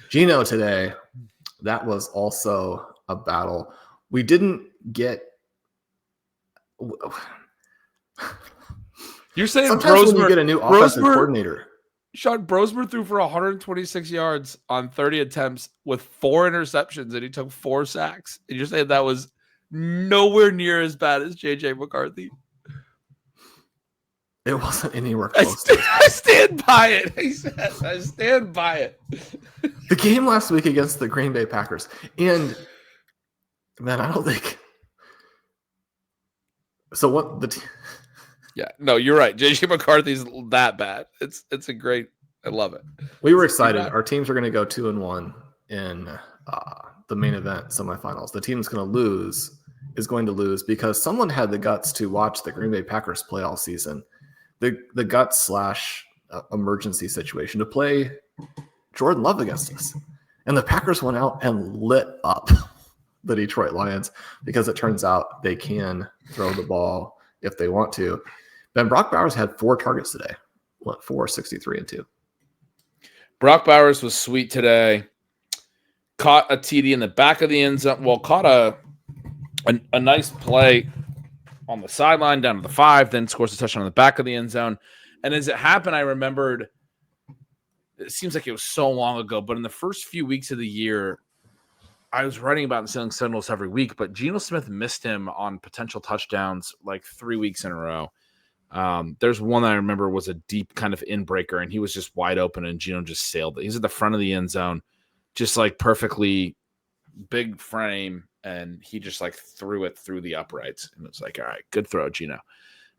Geno today, that was also a battle. We didn't get... You're saying sometimes Brosmer, when you get a new offensive coordinator... Sean, Brosmer threw for 126 yards on 30 attempts with 4 interceptions, and he took 4 sacks. And you're saying that was nowhere near as bad as J.J. McCarthy? It wasn't anywhere close. I stand by it. He said, I stand by it. The game last week against the Green Bay Packers. And, man, I don't think... So what... Yeah, no, you're right. J.J. McCarthy's that bad. It's a great. I love it. We were excited. Our teams are going to go 2-1 in the main event semifinals. The team that's going to lose because someone had the guts to watch the Green Bay Packers play all season. The guts / emergency situation to play Jordan Love against us, and the Packers went out and lit up the Detroit Lions because it turns out they can throw the ball if they want to. Ben Brock Bowers had 4 targets today. 4, 63, and 2. Brock Bowers was sweet today. Caught a TD in the back of the end zone. Well, caught a nice play on the sideline down to the 5, then scores a touchdown on the back of the end zone. And as it happened, I remembered, it seems like it was so long ago, but in the first few weeks of the year, I was writing about the Stealing Sentinels every week, but Geno Smith missed him on potential touchdowns like 3 weeks in a row. There's one that I remember was a deep kind of in-breaker, and he was just wide open, and Geno just sailed it. He's at the front of the end zone, just like perfectly big frame, and he just like threw it through the uprights. And it's like, all right, good throw, Geno.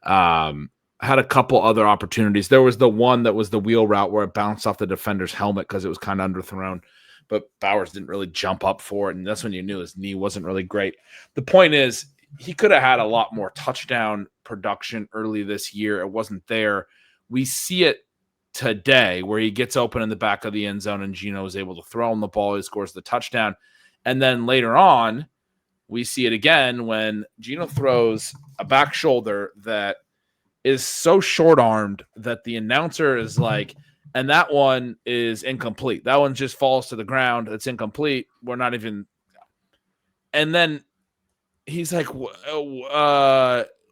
Had a couple other opportunities. There was the one that was the wheel route where it bounced off the defender's helmet because it was kind of underthrown, but Bowers didn't really jump up for it, and that's when you knew his knee wasn't really great. The point is, he could have had a lot more touchdown production early this year. It wasn't there. We see it today where he gets open in the back of the end zone and Geno is able to throw him the ball. He scores the touchdown. And then later on, we see it again when Geno throws a back shoulder that is so short-armed that the announcer is like, and that one is incomplete. That one just falls to the ground. It's incomplete. We're not even. And then he's like,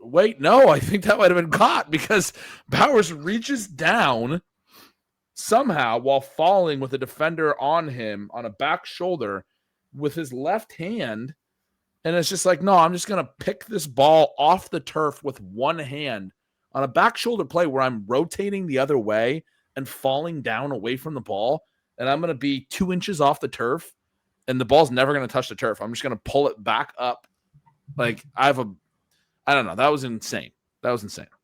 wait, no, I think that might have been caught because Bowers reaches down somehow while falling with a defender on him on a back shoulder with his left hand. And it's just like, no, I'm just going to pick this ball off the turf with one hand on a back shoulder play where I'm rotating the other way and falling down away from the ball. And I'm going to be 2 inches off the turf and the ball's never going to touch the turf. I'm just going to pull it back up. Like I don't know. That was insane. Like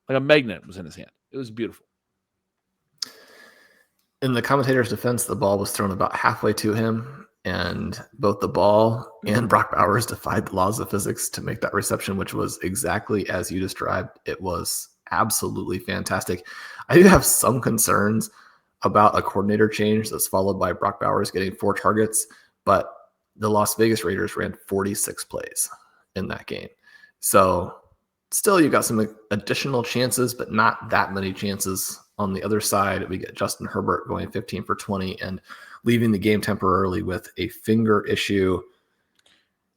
a magnet was in his hand. It was beautiful. In the commentator's defense, the ball was thrown about halfway to him, and both the ball and Brock Bowers defied the laws of physics to make that reception, which was exactly as you described. It was absolutely fantastic. I do have some concerns about a coordinator change that's followed by Brock Bowers getting 4 targets, but the Las Vegas Raiders ran 46 plays in that game. So still, you got some additional chances, but not that many chances. On the other side, we get Justin Herbert going 15 for 20 and leaving the game temporarily with a finger issue.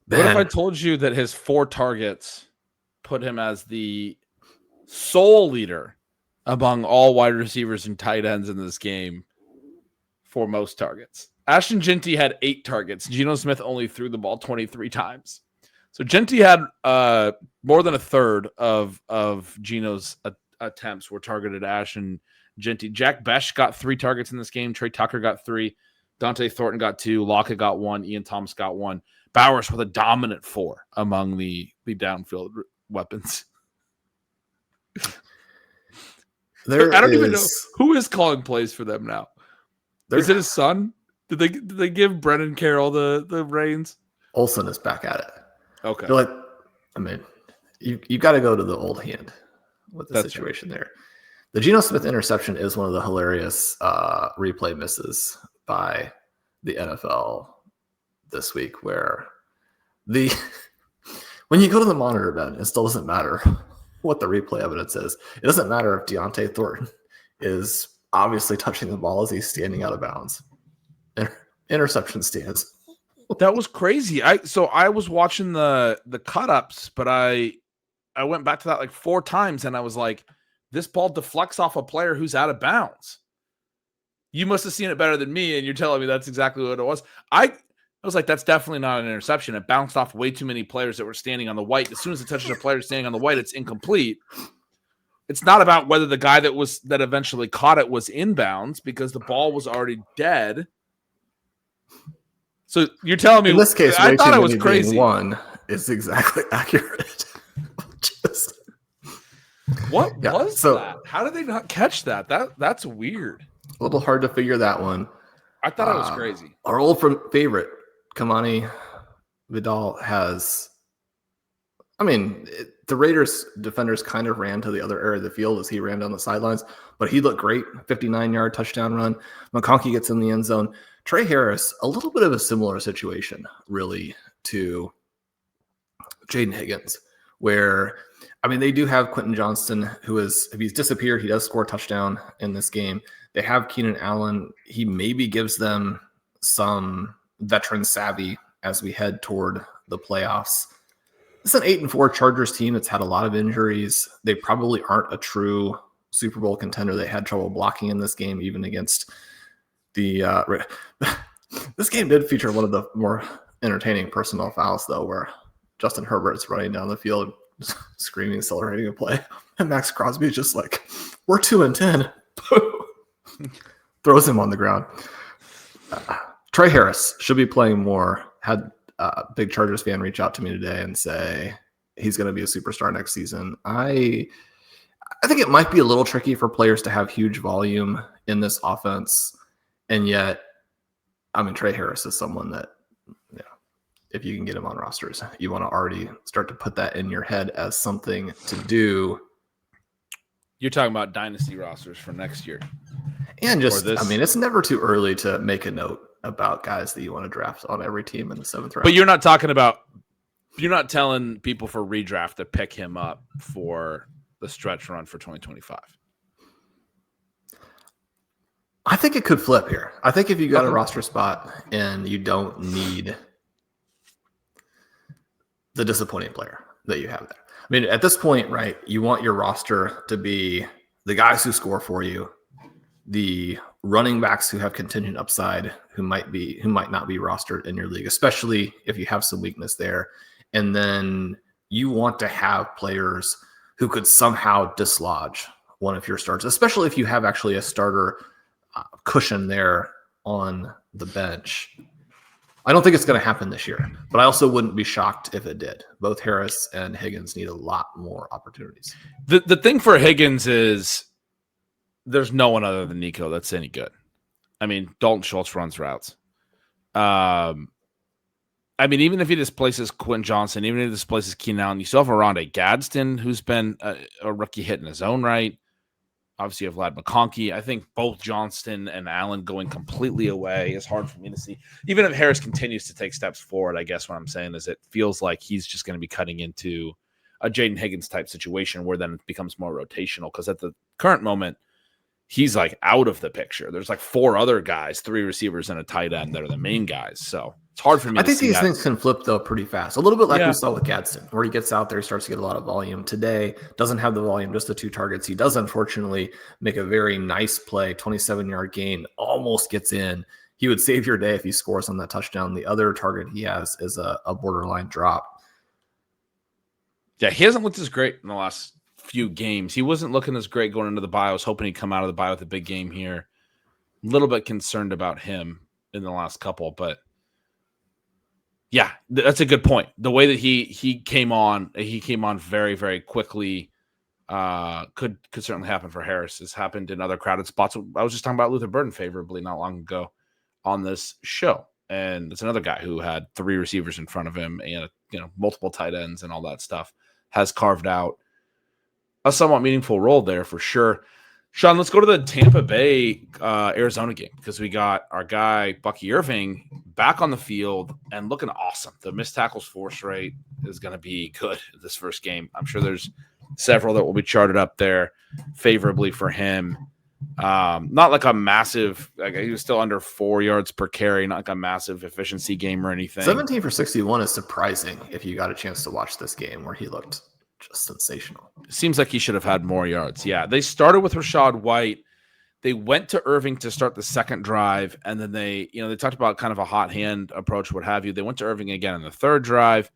What if I told you that his 4 targets put him as the sole leader among all wide receivers and tight ends in this game for most targets? Ashton Jeanty had 8 targets. Geno Smith only threw the ball 23 times. So Genti had more than a third of Geno's attempts were targeted at Ash and Genti. Jack Besh got 3 targets in this game. Trey Tucker got 3. Dante Thornton got 2. Lockett got 1. Ian Thomas got 1. Bowers with a dominant 4 among the downfield weapons. I don't even know who is calling plays for them now. Is it his son? Did they give Brennan Carroll the reins? Olsen is back at it. Okay. They're like, I mean, you got to go to the old hand with the situation there. The Geno Smith interception is one of the hilarious replay misses by the NFL this week, where when you go to the monitor, Ben, it still doesn't matter what the replay evidence is. It doesn't matter if Deontay Thornton is obviously touching the ball as he's standing out of bounds. Interception stands. That was crazy. I was watching the cut-ups, but I went back to that like 4 times, and I was like, this ball deflects off a player who's out of bounds. You must have seen it better than me, and you're telling me that's exactly what it was. I was like, that's definitely not an interception. It bounced off way too many players that were standing on the white. As soon as it touches a player standing on the white, it's incomplete. It's not about whether the guy that eventually caught it was inbounds, because the ball was already dead. So you're telling me in this case, I thought it was crazy. One is exactly accurate. What was that? How did they not catch that? That's weird. A little hard to figure that one. I thought it was crazy. Our old favorite, Kamani Vidal, has. I mean, the Raiders defenders kind of ran to the other area of the field as he ran down the sidelines, but he looked great. 59-yard touchdown run. McConkey gets in the end zone. Trey Harris, a little bit of a similar situation, really, to Jaden Higgins, where, I mean, they do have Quentin Johnston, who is, if he's disappeared, he does score a touchdown in this game. They have Keenan Allen. He maybe gives them some veteran savvy as we head toward the playoffs. It's an 8-4 Chargers team that's had a lot of injuries. They probably aren't a true Super Bowl contender. They had trouble blocking in this game, even against the this game did feature one of the more entertaining personnel fouls, though, where Justin Herbert's running down the field, screaming, celebrating a play, and Max Crosby is just like, "We're 2-10," throws him on the ground. Trey Harris should be playing more. Had a big Chargers fan reach out to me today and say he's going to be a superstar next season. I think it might be a little tricky for players to have huge volume in this offense. And yet, I mean, Trey Harris is someone that, you know, if you can get him on rosters, you want to already start to put that in your head as something to do. You're talking about dynasty rosters for next year. And just, I mean, it's never too early to make a note about guys that you want to draft on every team in the 7th round. But you're not telling people for redraft to pick him up for the stretch run for 2025. I think it could flip here. I think if you got a roster spot and you don't need the disappointing player that you have there. I mean, at this point, right, you want your roster to be the guys who score for you, the running backs who have contingent upside, who might not be rostered in your league, especially if you have some weakness there. And then you want to have players who could somehow dislodge one of your starters, especially if you have actually a starter cushion there on the bench. I don't think it's going to happen this year, but I also wouldn't be shocked if it did. Both Harris and Higgins need a lot more opportunities. The thing for Higgins is there's no one other than Nico that's any good. I mean, Dalton Schultz runs routes. I mean, even if he displaces Quentin Johnson, even if he displaces Keenan Allen, you still have Rondé Gadsden, who's been a rookie hit in his own right. Obviously, you have Vlad McConkey. I think both Johnston and Allen going completely away is hard for me to see. Even if Harris continues to take steps forward, I guess what I'm saying is it feels like he's just going to be cutting into a Jaden Higgins type situation where then it becomes more rotational, because at the current moment, he's like out of the picture. There's like 4 other guys, 3 receivers and a tight end that are the main guys. So it's hard for me to see. I think these things can flip, though, pretty fast. A little bit like we saw with Gadsden, where he gets out there, he starts to get a lot of volume. Today, doesn't have the volume, just the 2 targets. He does, unfortunately, make a very nice play, 27-yard gain, almost gets in. He would save your day if he scores on that touchdown. The other target he has is a borderline drop. Yeah, he hasn't looked as great in the last few games. He wasn't looking as great going into the bye. I was hoping he'd come out of the bye with a big game here. A little bit concerned about him in the last couple, but yeah, that's a good point. The way that he came on very, very quickly. Could certainly happen for Harris. It's happened in other crowded spots. I was just talking about Luther Burden favorably not long ago on this show, and it's another guy who had 3 receivers in front of him and multiple tight ends and all that stuff, has carved out a somewhat meaningful role there for sure. Shawn, let's go to the Tampa Bay Arizona game because we got our guy Bucky Irving back on the field and looking awesome. The missed tackles force rate is going to be good this first game. I'm sure there's several that will be charted up there favorably for him. Not like a massive, he was still under 4 yards per carry, not like a massive efficiency game or anything. 17 for 61 is surprising if you got a chance to watch this game where he looked just sensational. Seems like he should have had more yards. Yeah, they started with Rachaad White. They went to Irving to start the second drive, and then they talked about kind of a hot hand approach, what have you. They went to Irving again in the third drive.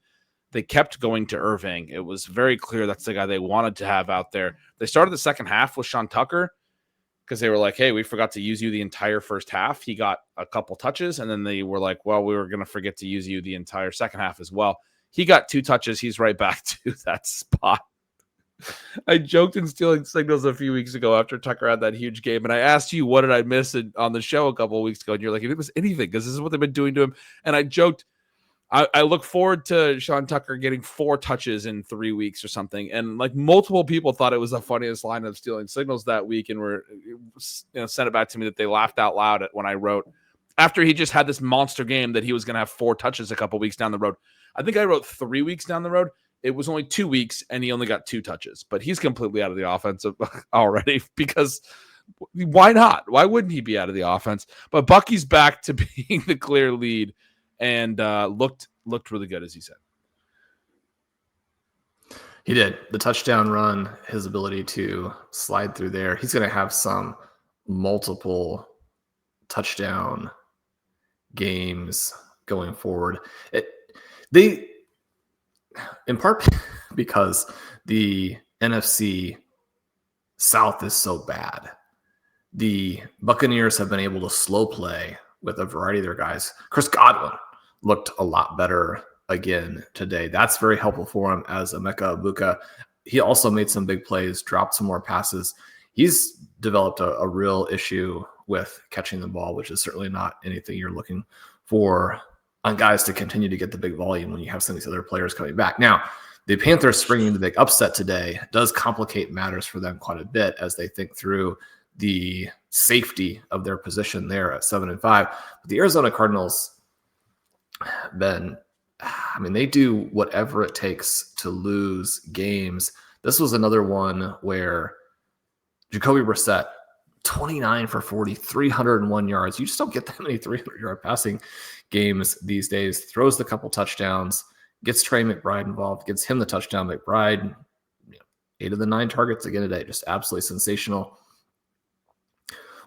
They kept going to Irving. It was very clear that's the guy they wanted to have out there. They started the second half with Sean Tucker because they were like, hey, we forgot to use you the entire first half. He got a couple touches, and then they were like, well, we were going to forget to use you the entire second half as well. He got 2 touches. He's right back to that spot. I joked in Stealing Signals a few weeks ago after Tucker had that huge game, and I asked you, what did I miss on the show a couple of weeks ago? And you're like, if it was anything, because this is what they've been doing to him. And I joked, I look forward to Sean Tucker getting 4 touches in 3 weeks or something. And like multiple people thought it was the funniest line of Stealing Signals that week and were sent it back to me that they laughed out loud at when I wrote, after he just had this monster game, that he was going to have 4 touches a couple weeks down the road. I think I wrote 3 weeks down the road. It was only 2 weeks, and he only got 2 touches. But he's completely out of the offense already because why not? Why wouldn't he be out of the offense? But Bucky's back to being the clear lead and looked really good, as he said. He did. The touchdown run, his ability to slide through there. He's going to have some multiple touchdown games going forward. In part because the NFC South is so bad. The Buccaneers have been able to slow play with a variety of their guys. Chris Godwin looked a lot better again today. That's very helpful for him as Emeka Egbuka. He also made some big plays, dropped some more passes. He's developed a real issue with catching the ball, which is certainly not anything you're looking for on guys to continue to get the big volume when you have some of these other players coming back. Now, the Panthers springing the big upset today does complicate matters for them quite a bit as they think through the safety of their position there at 7-5. But the Arizona Cardinals, they do whatever it takes to lose games. This was another one where Jacoby Brissett, 29 for 40, 301 yards. You just don't get that many 300-yard passing games these days. Throws the couple touchdowns, gets Trey McBride involved, gets him the touchdown. McBride, 8 of the 9 targets again today, just absolutely sensational.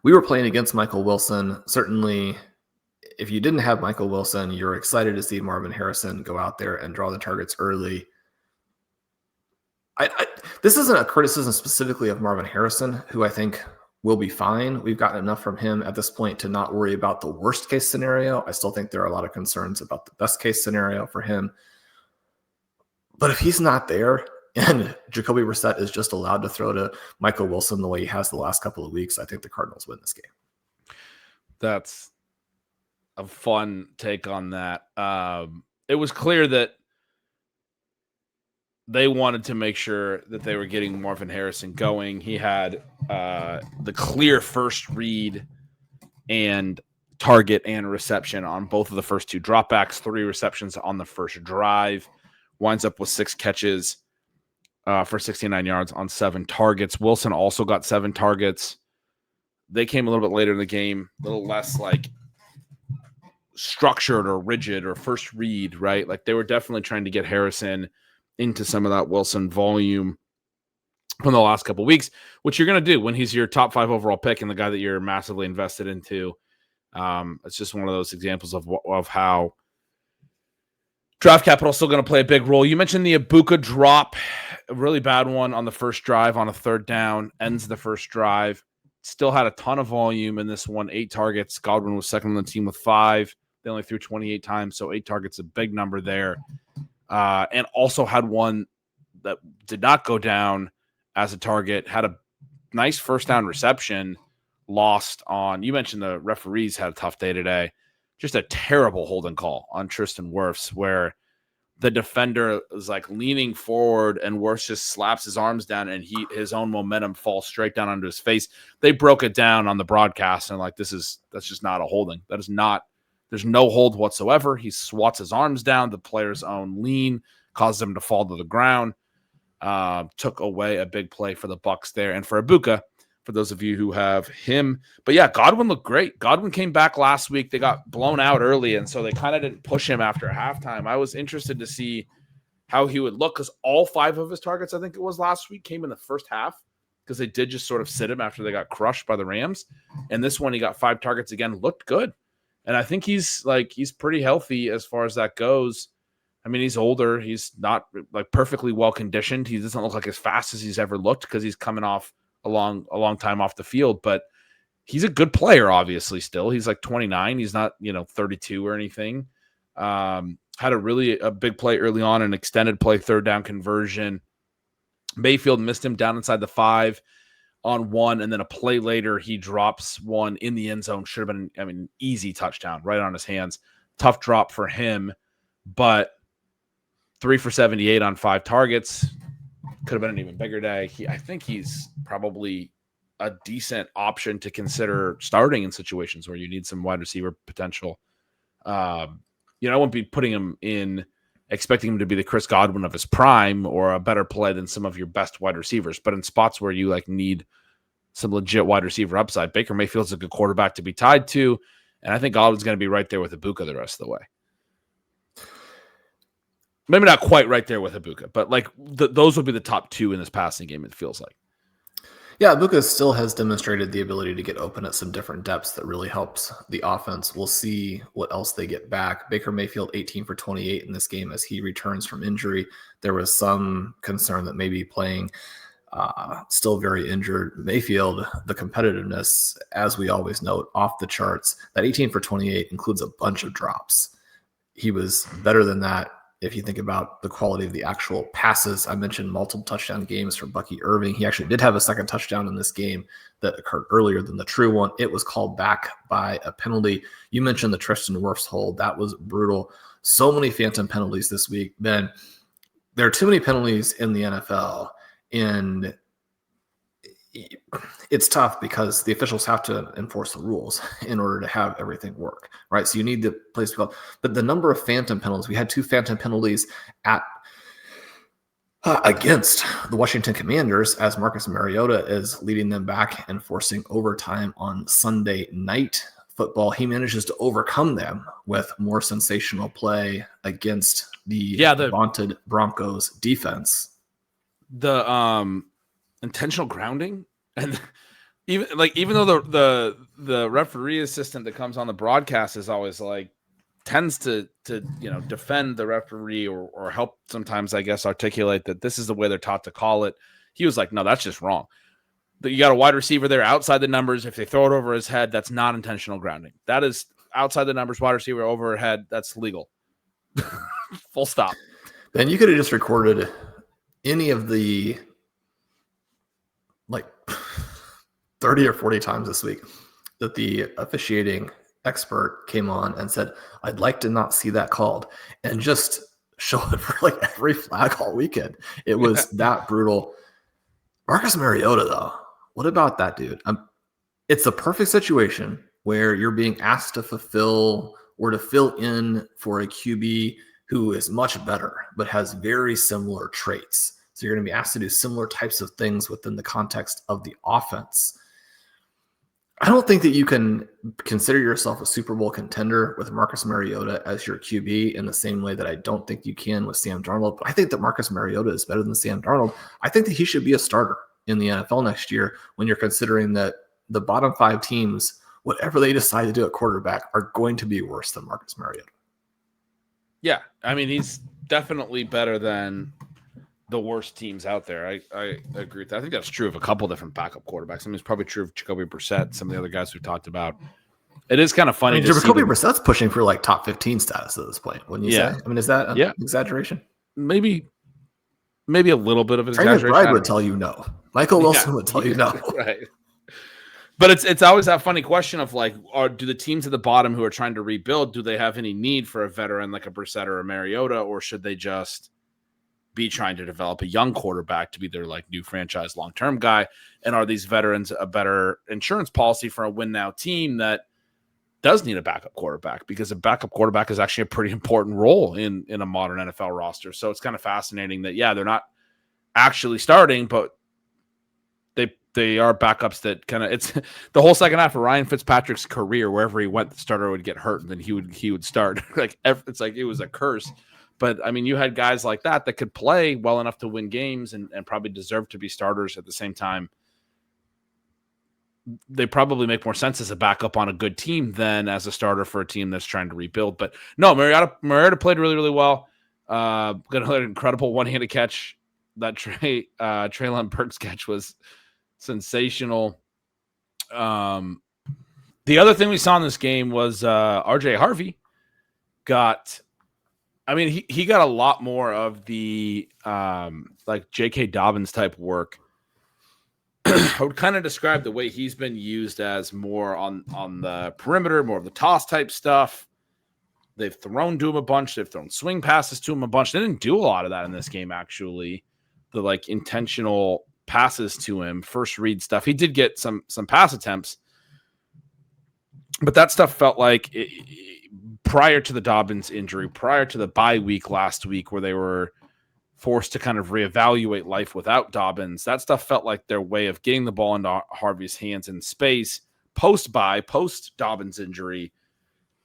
We were playing against Michael Wilson. Certainly, if you didn't have Michael Wilson, you're excited to see Marvin Harrison go out there and draw the targets early. This isn't a criticism specifically of Marvin Harrison, who I think will be fine. We've gotten enough from him at this point to not worry about the worst case scenario. I still think there are a lot of concerns about the best case scenario for him. But if he's not there and Jacoby Brissett is just allowed to throw to Michael Wilson the way he has the last couple of weeks, I think the Cardinals win this game. That's a fun take on that. It was clear that they wanted to make sure that they were getting Marvin Harrison going. He had the clear first read and target and reception on both of the first 2 dropbacks, 3 receptions on the first drive, winds up with 6 catches for 69 yards on 7 targets. Wilson also got 7 targets. They came a little bit later in the game, a little less like structured or rigid or first read, right? Like they were definitely trying to get Harrison into some of that Wilson volume from the last couple of weeks, which you're going to do when he's your top 5 overall pick and the guy that you're massively invested into. It's just one of those examples of how Draft capital still going to play a big role. You mentioned the Ibuka drop, a really bad one on the first drive on a third down, ends the first drive. Still had a ton of volume in this one, 8 targets. Godwin was second on the team with 5. They only threw 28 times, so 8 targets, a big number there. And also had one that did not go down as a target, had a nice first down reception, lost on, you mentioned the referees had a tough day today. Just a terrible holding call on Tristan Wirfs where the defender is like leaning forward and Wirfs just slaps his arms down and his own momentum falls straight down onto his face. They broke it down on the broadcast and like, that's just not a holding. That is not, there's no hold whatsoever. He swats his arms down. The player's own lean caused him to fall to the ground. Took away a big play for the Bucs there and for Ibuka, for those of you who have him. But yeah, Godwin looked great. Godwin came back last week. They got blown out early, and so they kind of didn't push him after halftime. I was interested to see how he would look because all 5 of his targets, I think it was last week, came in the first half because they did just sort of sit him after they got crushed by the Rams. And this one, he got 5 targets again, looked good. And I think he's pretty healthy as far as that goes. I mean, he's older. He's not like perfectly well conditioned. He doesn't look like as fast as he's ever looked because he's coming off a long time off the field, but he's a good player, obviously still. He's like 29. He's not, 32 or anything. Had a big play early on, an extended play, third down conversion. Mayfield missed him down inside the 5 on 1, and then a play later, he drops one in the end zone. Should have been, easy touchdown right on his hands. Tough drop for him, but 3 for 78 on 5 targets. Could have been an even bigger day. I think he's probably a decent option to consider starting in situations where you need some wide receiver potential. I wouldn't be putting him in, expecting him to be the Chris Godwin of his prime or a better play than some of your best wide receivers. But in spots where you need some legit wide receiver upside, Baker Mayfield's a good quarterback to be tied to. And I think Godwin's going to be right there with Ibuka the rest of the way. Maybe not quite right there with Ibuka, but those would be the top 2 in this passing game, it feels like. Yeah, Ibuka still has demonstrated the ability to get open at some different depths that really helps the offense. We'll see what else they get back. Baker Mayfield, 18 for 28 in this game as he returns from injury. There was some concern that maybe playing still very injured Mayfield, the competitiveness, as we always note, off the charts. That 18 for 28 includes a bunch of drops. He was better than that. If you think about the quality of the actual passes, I mentioned multiple touchdown games for Bucky Irving. He actually did have a second touchdown in this game that occurred earlier than the true one. It was called back by a penalty. You mentioned the Tristan Wirfs hold. That was brutal. So many phantom penalties this week. Ben, there are too many penalties in the NFL, and it's tough because the officials have to enforce the rules in order to have everything work, right? So you need the place to go. But the number of phantom penalties, we had 2 phantom penalties against the Washington Commanders as Marcus Mariota is leading them back and forcing overtime on Sunday Night Football. He manages to overcome them with more sensational play against the vaunted Broncos defense. The intentional grounding, and even though the referee assistant that comes on the broadcast is always tends to defend the referee or help sometimes, I guess, articulate that this is the way they're taught to call it. He was like, no, that's just wrong. You got a wide receiver there outside the numbers. If they throw it over his head, that's not intentional grounding. That is outside the numbers, wide receiver over her head. That's legal. Full stop. Then you could have just recorded any of the 30 or 40 times this week that the officiating expert came on and said, I'd like to not see that called, and just show it for every flag all weekend. It was that brutal. Marcus Mariota, though, what about that dude? It's the perfect situation where you're being asked to fulfill or to fill in for a QB who is much better, but has very similar traits. So you're going to be asked to do similar types of things within the context of the offense. I don't think that you can consider yourself a Super Bowl contender with Marcus Mariota as your QB in the same way that I don't think you can with Sam Darnold. But I think that Marcus Mariota is better than Sam Darnold. I think that he should be a starter in the NFL next year when you're considering that the bottom 5 teams, whatever they decide to do at quarterback, are going to be worse than Marcus Mariota. Yeah, I mean, he's definitely better than the worst teams out there. I agree with that. I think that's true of a couple different backup quarterbacks. I mean, it's probably true of Jacoby Brissett, some of the other guys we've talked about. It is kind of funny to see. Jacoby Brissett's pushing for like top 15 status at this point, wouldn't you say? I mean, is that an exaggeration? Maybe a little bit of an Trey exaggeration. McBride would tell you no. Michael Wilson would tell you no. Right. But it's always that funny question of like, do the teams at the bottom who are trying to rebuild, do they have any need for a veteran like a Brissett or a Mariota, or should they just be trying to develop a young quarterback to be their like new franchise long-term guy? And are these veterans a better insurance policy for a win now team that does need a backup quarterback? Because a backup quarterback is actually a pretty important role in a modern NFL roster. So it's kind of fascinating that, yeah, they're not actually starting, but they are backups that kind of, it's the whole second half of Ryan Fitzpatrick's career, wherever he went, the starter would get hurt and then he would start. Like, it's like it was a curse. But I mean, you had guys like that could play well enough to win games and probably deserve to be starters. At the same time, they probably make more sense as a backup on a good team than as a starter for a team that's trying to rebuild. But no, Mariota played really, really well. Got another incredible one-handed catch. That Treylon Burks catch was sensational. The other thing we saw in this game was RJ Harvey got, I mean, he got a lot more of the like J.K. Dobbins type work. I would kind of describe the way he's been used as more on the perimeter, more of the toss type stuff. They've thrown to him a bunch. They've thrown swing passes to him a bunch. They didn't do a lot of that in this game, actually. The like intentional passes to him, first read stuff. He did get some pass attempts, but that stuff felt like prior to the Dobbins injury, prior to the bye week last week, where they were forced to kind of reevaluate life without Dobbins, that stuff felt like their way of getting the ball into Harvey's hands in space post Dobbins injury.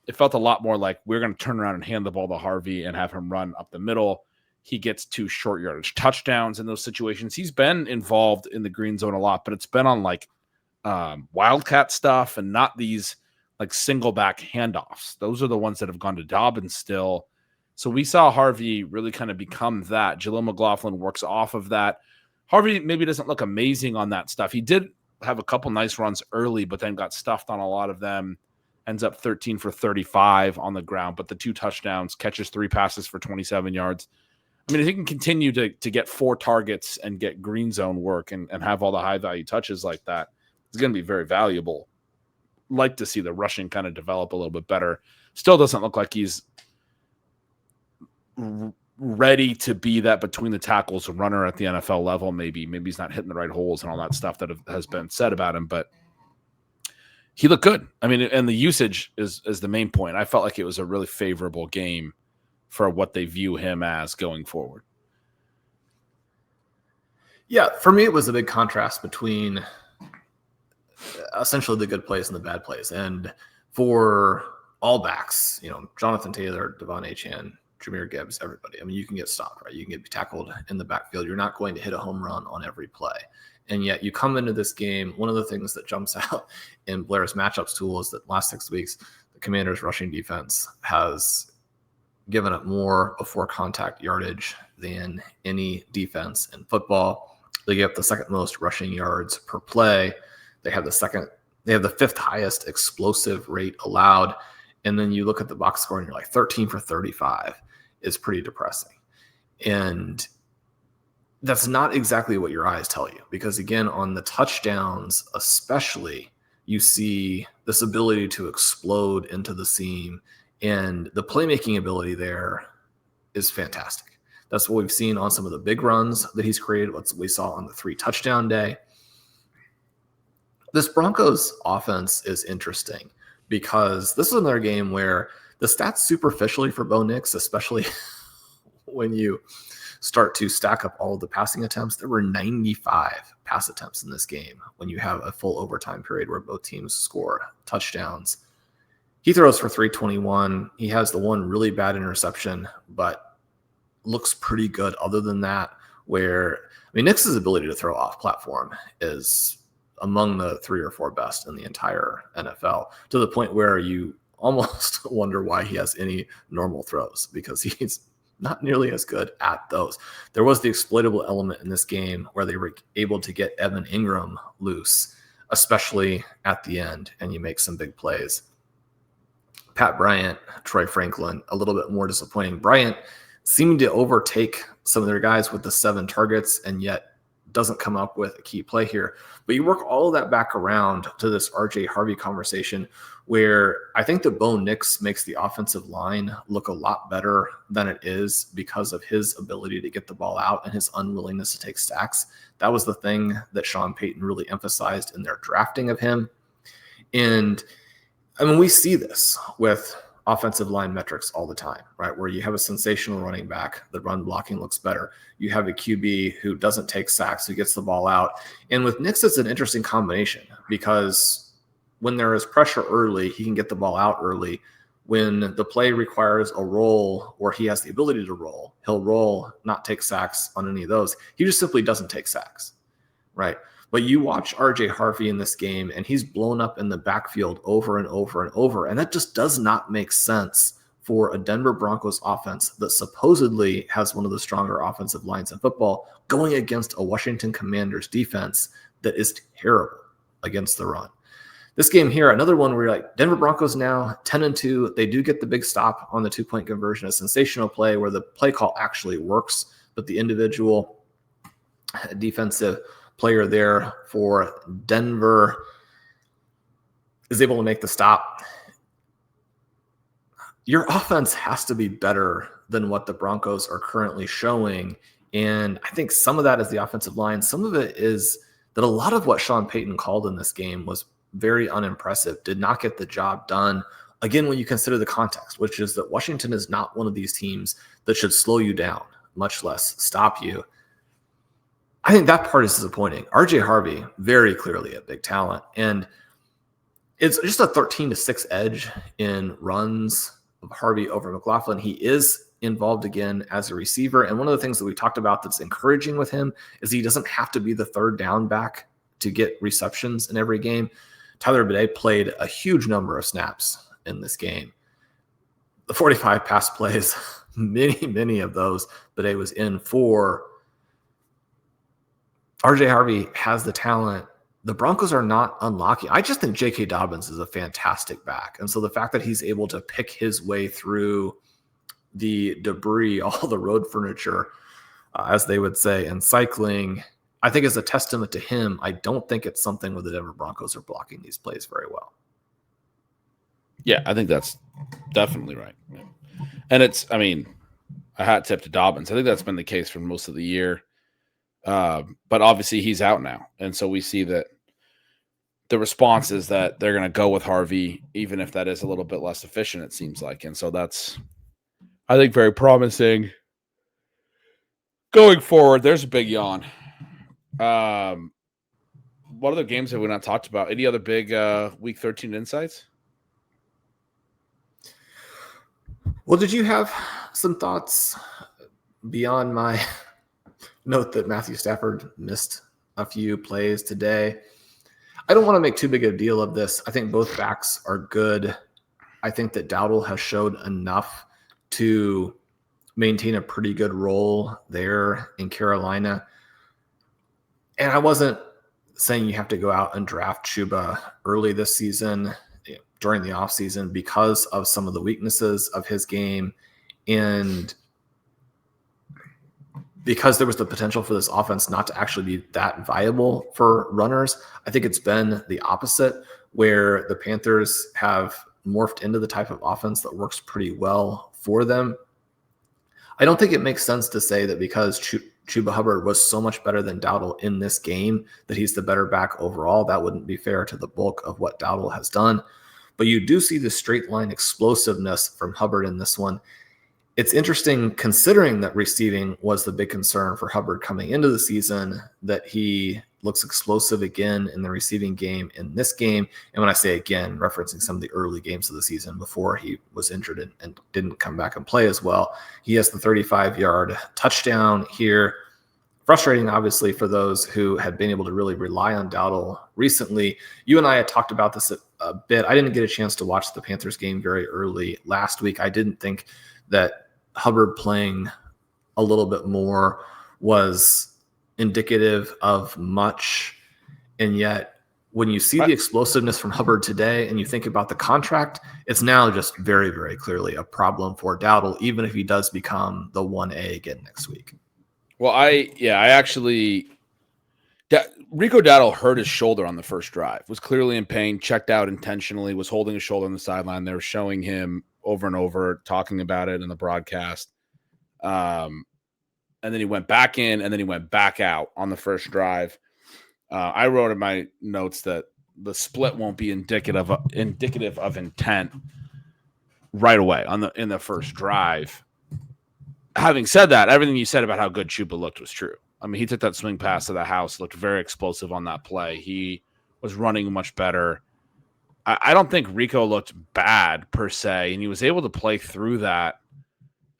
It felt a lot more like we're going to turn around and hand the ball to Harvey and have him run up the middle. He gets 2 short yardage touchdowns in those situations. He's been involved in the green zone a lot, but it's been on like wildcat stuff and not these like single back handoffs. Those are the ones that have gone to Dobbins still. So we saw Harvey really kind of become that. Jaleel McLaughlin works off of that. Harvey maybe doesn't look amazing on that stuff. He did have a couple nice runs early, but then got stuffed on a lot of them. Ends up 13 for 35 on the ground, but the 2 touchdowns, catches 3 passes for 27 yards. I mean, if he can continue to get 4 targets and get green zone work and have all the high value touches like that, it's going to be very valuable. Like to see the rushing kind of develop a little bit better. Still doesn't look like he's ready to be that between the tackles runner at the NFL level. Maybe he's not hitting the right holes and all that stuff that has been said about him, but he looked good. I mean, and the usage is the main point. I felt like it was a really favorable game for what they view him as going forward. Yeah, for me, it was a big contrast between essentially the good plays and the bad plays. And for all backs, Jonathan Taylor, Devon Achane, Jahmyr Gibbs, everybody. I mean, you can get stopped, right? You can get tackled in the backfield. You're not going to hit a home run on every play. And yet you come into this game, one of the things that jumps out in Blair's matchups tool is that last 6 weeks, the Commanders' rushing defense has given up more before contact yardage than any defense in football. They give up the 2nd most rushing yards per play. They have the 5th highest explosive rate allowed. And then you look at the box score and you're like 13 for 35 is pretty depressing. And that's not exactly what your eyes tell you, because again, on the touchdowns, especially, you see this ability to explode into the seam, and the playmaking ability there is fantastic. That's what we've seen on some of the big runs that he's created, what we saw on the 3 touchdown day. This Broncos offense is interesting because this is another game where the stats superficially for Bo Nix, especially when you start to stack up all of the passing attempts, there were 95 pass attempts in this game when you have a full overtime period where both teams score touchdowns. He throws for 321. He has the one really bad interception, but looks pretty good other than that, Nix's ability to throw off platform is among the 3 or 4 best in the entire NFL, to the point where you almost wonder why he has any normal throws, because he's not nearly as good at those. There was the exploitable element in this game where they were able to get Evan Ingram loose, especially at the end, and you make some big plays. Pat Bryant, Troy Franklin, a little bit more disappointing. Bryant seemed to overtake some of their guys with the 7 targets and yet doesn't come up with a key play here. But you work all of that back around to this RJ Harvey conversation, where I think that Bo Nix makes the offensive line look a lot better than it is because of his ability to get the ball out and his unwillingness to take sacks. That was the thing that Sean Payton really emphasized in their drafting of him. And I mean, we see this with offensive line metrics all the time, right? Where you have a sensational running back, the run blocking looks better. You have a QB who doesn't take sacks, who gets the ball out. And with Nix, it's an interesting combination because when there is pressure early, he can get the ball out early. When the play requires a roll or he has the ability to roll, he'll roll, not take sacks on any of those. He just simply doesn't take sacks, right? But you watch RJ Harvey in this game, and he's blown up in the backfield over and over and over. And that just does not make sense for a Denver Broncos offense that supposedly has one of the stronger offensive lines in football going against a Washington Commanders defense that is terrible against the run. This game here, another one where you're like, Denver Broncos now 10-2. They do get the big stop on the 2-point conversion, a sensational play where the play call actually works, but the individual defensive player there for Denver is able to make the stop. Your offense has to be better than what the Broncos are currently showing. And I think some of that is the offensive line. Some of it is that a lot of what Sean Payton called in this game was very unimpressive, did not get the job done. Again, when you consider the context, which is that Washington is not one of these teams that should slow you down, much less stop you. I think that part is disappointing. RJ Harvey, very clearly a big talent. And it's just a 13-6 edge in runs of Harvey over McLaughlin. He is involved again as a receiver. And one of the things that we talked about that's encouraging with him is he doesn't have to be the third down back to get receptions in every game. Tyler Bidet played a huge number of snaps in this game. The 45 pass plays, many of those Bidet was in for. RJ Harvey has the talent. The Broncos are not unlocking. I just think J.K. Dobbins is a fantastic back. And so the fact that he's able to pick his way through the debris, all the road furniture, as they would say, and cycling, I think is a testament to him. I don't think it's something where the Denver Broncos are blocking these plays very well. Yeah, I think that's definitely right. Yeah. And it's, I mean, a hat tip to Dobbins. I think that's been the case for most of the year. But obviously he's out now. And so we see that the response is that they're going to go with Harvey, even if that is a little bit less efficient, it seems like. And so that's, I think, very promising going forward. There's a big yawn. What other games have we not talked about? Any other big Week 13 insights? Well, did you have some thoughts beyond my note that Matthew Stafford missed a few plays today? I don't want to make too big a deal of this. I think both backs are good. I think that Dowdle has showed enough to maintain a pretty good role there in Carolina. And I wasn't saying you have to go out and draft Chuba early this season, during the offseason, because of some of the weaknesses of his game. And because there was the potential for this offense not to actually be that viable for runners, I think it's been the opposite, where the Panthers have morphed into the type of offense that works pretty well for them. I don't think it makes sense to say that because Chuba Hubbard was so much better than Dowdle in this game that he's the better back overall. That wouldn't be fair to the bulk of what Dowdle has done. But you do see the straight line explosiveness from Hubbard in this one. It's interesting, considering that receiving was the big concern for Hubbard coming into the season, that he looks explosive again in the receiving game in this game. And when I say again, referencing some of the early games of the season before he was injured and didn't come back and play as well. He has the 35-yard touchdown here. Frustrating, obviously, for those who had been able to really rely on Dowdle recently. You and I had talked about this a bit. I didn't get a chance to watch the Panthers game very early last week. I didn't think that Hubbard playing a little bit more was indicative of much. And yet, when you see the explosiveness from Hubbard today and you think about the contract, it's now just very, very clearly a problem for Dowdle, even if he does become the 1A again next week. Well, I actually Rico Dowdle hurt his shoulder on the first drive, was clearly in pain, checked out intentionally, was holding his shoulder on the sideline. They were showing him over and over, talking about it in the broadcast. And then he went back in, and then he went back out on the first drive. I wrote in my notes that the split won't be indicative of intent right away in the first drive. Having said that, everything you said about how good Chuba looked was true. I mean, he took that swing pass to the house, looked very explosive on that play. He was running much better. I don't think Rico looked bad per se, and he was able to play through that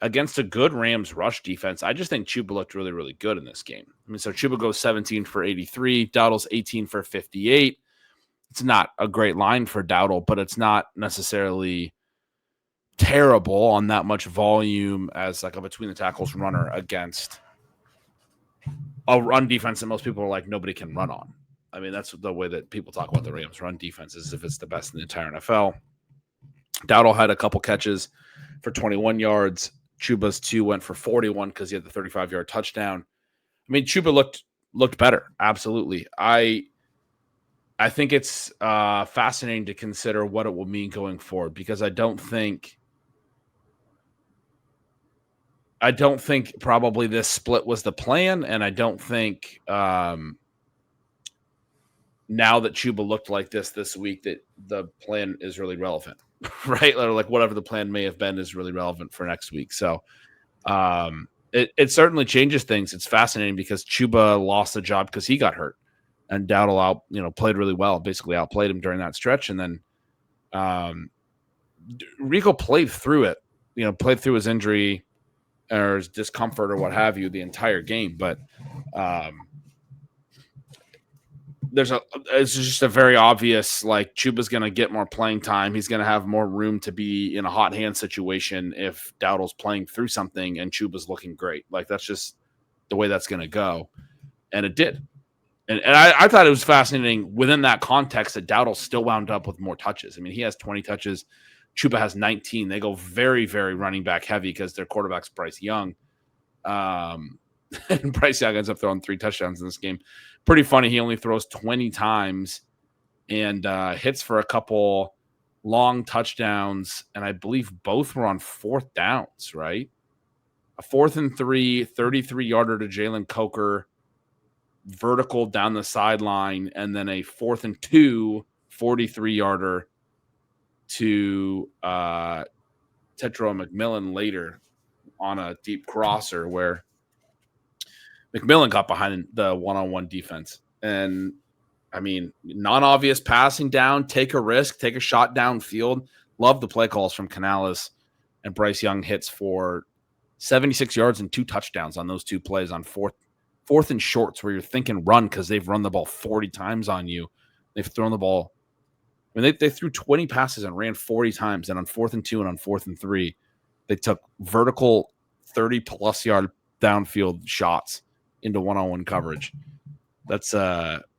against a good Rams rush defense. I just think Chuba looked really, really good in this game. I mean, so Chuba goes 17 for 83, Dowdle's 18 for 58. It's not a great line for Dowdle, but it's not necessarily terrible on that much volume as like a between the tackles runner against a run defense that most people are like, nobody can run on. I mean, that's the way that people talk about the Rams run defense, is if it's the best in the entire NFL. Dowdle had a couple catches for 21 yards. Chuba's 2 went for 41 because he had the 35-yard touchdown. I mean, Chuba looked better. Absolutely. I think it's fascinating to consider what it will mean going forward, because I don't think probably this split was the plan, and I don't think now that Chuba looked like this week that the plan is really relevant, right? Or like whatever the plan may have been is really relevant for next week. So it certainly changes things. It's fascinating because Chuba lost the job because he got hurt, and Dowdle played really well, basically outplayed him during that stretch. And then Rico played through it, played through his injury or his discomfort or what have you the entire game. But it's just a very obvious, like, Chuba's going to get more playing time. He's going to have more room to be in a hot hand situation if Dowdle's playing through something and Chuba's looking great. Like, that's just the way that's going to go. And it did. And I thought it was fascinating within that context that Dowdle still wound up with more touches. I mean, he has 20 touches. Chuba has 19. They go very, very running back heavy because their quarterback's Bryce Young. And Bryce Young ends up throwing 3 touchdowns in this game. Pretty funny. He only throws 20 times and hits for a couple long touchdowns. And I believe both were on 4th downs, right? A 4th and 3, 33-yarder to Jalen Coker, vertical down the sideline, and then a 4th and 2, 43-yarder to Tetro McMillan later on a deep crosser where McMillan got behind the one-on-one defense. And, I mean, non-obvious passing down, take a risk, take a shot downfield. Love the play calls from Canales, and Bryce Young hits for 76 yards and 2 touchdowns on those 2 plays on fourth and shorts where you're thinking run because they've run the ball 40 times on you. They've thrown the ball. I mean, they threw 20 passes and ran 40 times, and on 4th and 2 and on 4th and 3, they took vertical 30-plus yard downfield shots into one-on-one coverage. That's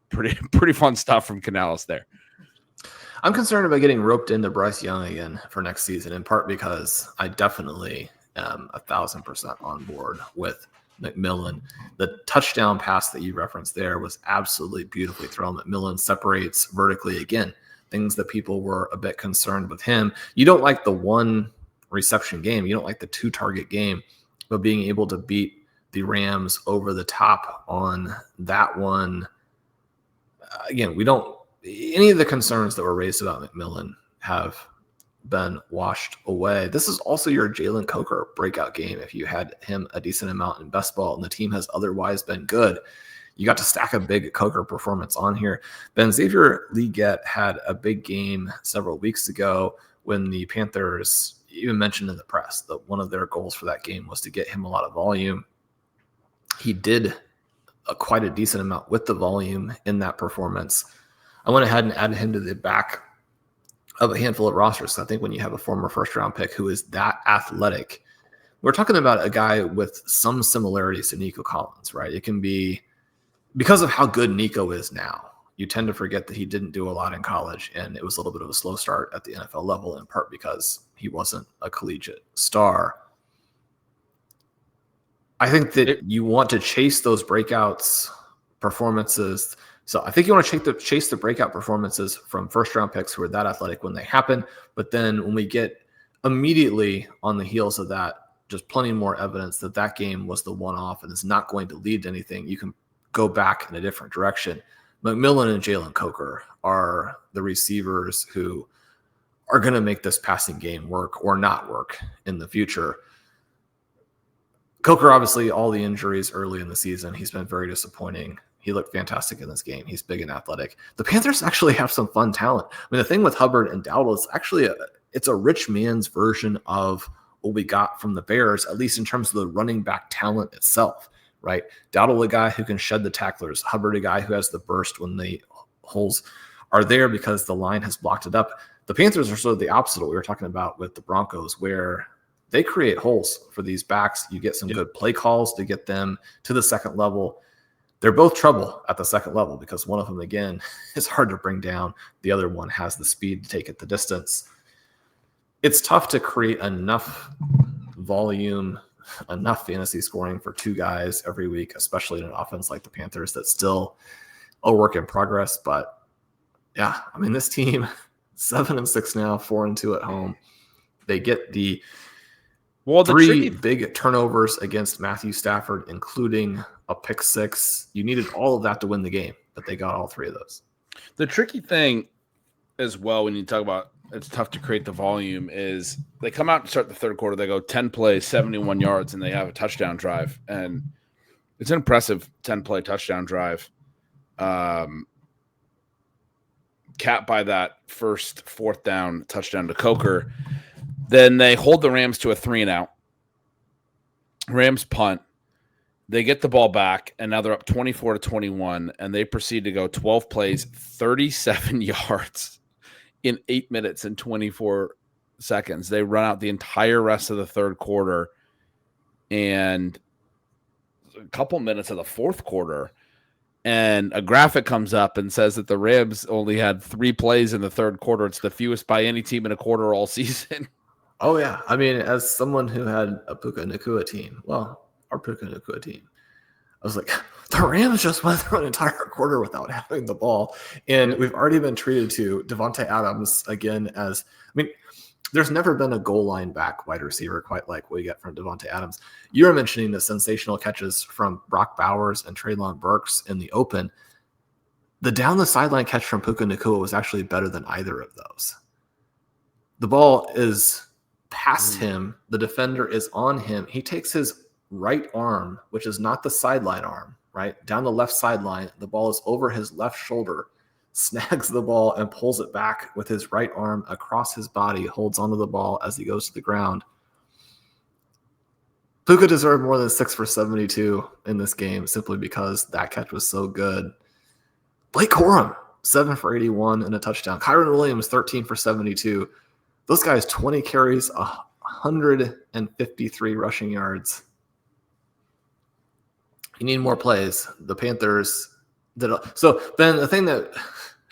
pretty fun stuff from Canales there. I'm concerned about getting roped into Bryce Young again for next season, in part because I definitely am 1,000% on board with McMillan. The touchdown pass that you referenced there was absolutely beautifully thrown. McMillan separates vertically again, things that people were a bit concerned with him. You don't like the 1 reception game. You don't like the 2-target game, but being able to beat the Rams over the top on that one. Again, any of the concerns that were raised about McMillan have been washed away. This is also your Jalen Coker breakout game. If you had him a decent amount in best ball and the team has otherwise been good, you got to stack a big Coker performance on here. Ben Xavier Legette had a big game several weeks ago when the Panthers even mentioned in the press that one of their goals for that game was to get him a lot of volume. He did quite a decent amount with the volume in that performance. I went ahead and added him to the back of a handful of rosters. I think when you have a former first-round pick who is that athletic, we're talking about a guy with some similarities to Nico Collins, right? It can be because of how good Nico is now. You tend to forget that he didn't do a lot in college, and it was a little bit of a slow start at the NFL level, in part because he wasn't a collegiate star. I think that you want to chase those breakouts performances. So I think you want to chase the breakout performances from first-round picks who are that athletic when they happen. But then when we get immediately on the heels of that, just plenty more evidence that that game was the one-off and is not going to lead to anything, you can go back in a different direction. McMillan and Jalen Coker are the receivers who are going to make this passing game work or not work in the future. Coker, obviously, all the injuries early in the season, he's been very disappointing. He looked fantastic in this game. He's big and athletic. The Panthers actually have some fun talent. I mean, the thing with Hubbard and Dowdle is actually it's a rich man's version of what we got from the Bears, at least in terms of the running back talent itself, right? Dowdle, a guy who can shed the tacklers. Hubbard, a guy who has the burst when the holes are there because the line has blocked it up. The Panthers are sort of the opposite of what we were talking about with the Broncos, where they create holes for these backs. You get some good play calls to get them to the second level. They're both trouble at the second level because one of them, again, is hard to bring down. The other one has the speed to take it the distance. It's tough to create enough volume, enough fantasy scoring for two guys every week, especially in an offense like the Panthers that's still a work in progress. But yeah, I mean, this team, 7-6 now, 4-2 at home. They get the three big turnovers against Matthew Stafford, including a pick six. You needed all of that to win the game, but they got all three of those. The tricky thing as well, when you talk about it's tough to create the volume, is they come out and start the third quarter. They go 10 plays, 71 yards, and they have a touchdown drive. And it's an impressive 10-play touchdown drive. Capped by that first fourth down touchdown to Coker. Then they hold the Rams to a 3-and-out. Rams punt. They get the ball back, and now they're up 24-21, and they proceed to go 12 plays, 37 yards in 8 minutes and 24 seconds. They run out the entire rest of the third quarter and a couple minutes of the fourth quarter, and a graphic comes up and says that the Rams only had 3 plays in the third quarter. It's the fewest by any team in a quarter all season. Oh, yeah. I mean, as someone who had a Puka Nacua team, our Puka Nacua team, I was like, the Rams just went through an entire quarter without having the ball. And we've already been treated to Devontae Adams again as, I mean, there's never been a goal line back wide receiver quite like what you get from Devontae Adams. You were mentioning the sensational catches from Brock Bowers and Treylon Burks in the open. The down the sideline catch from Puka Nacua was actually better than either of those. The ball is past him. The defender is on him. He takes his right arm, which is not the sideline arm, right? Down the left sideline. The ball is over his left shoulder, snags the ball and pulls it back with his right arm across his body, holds onto the ball as he goes to the ground. Puka deserved more than 6 for 72 in this game simply because that catch was so good. Blake Corum, 7 for 81 and a touchdown. Kyron Williams, 13 for 72. Those guys, 20 carries, 153 rushing yards. You need more plays. The Panthers did. So, Ben, the thing that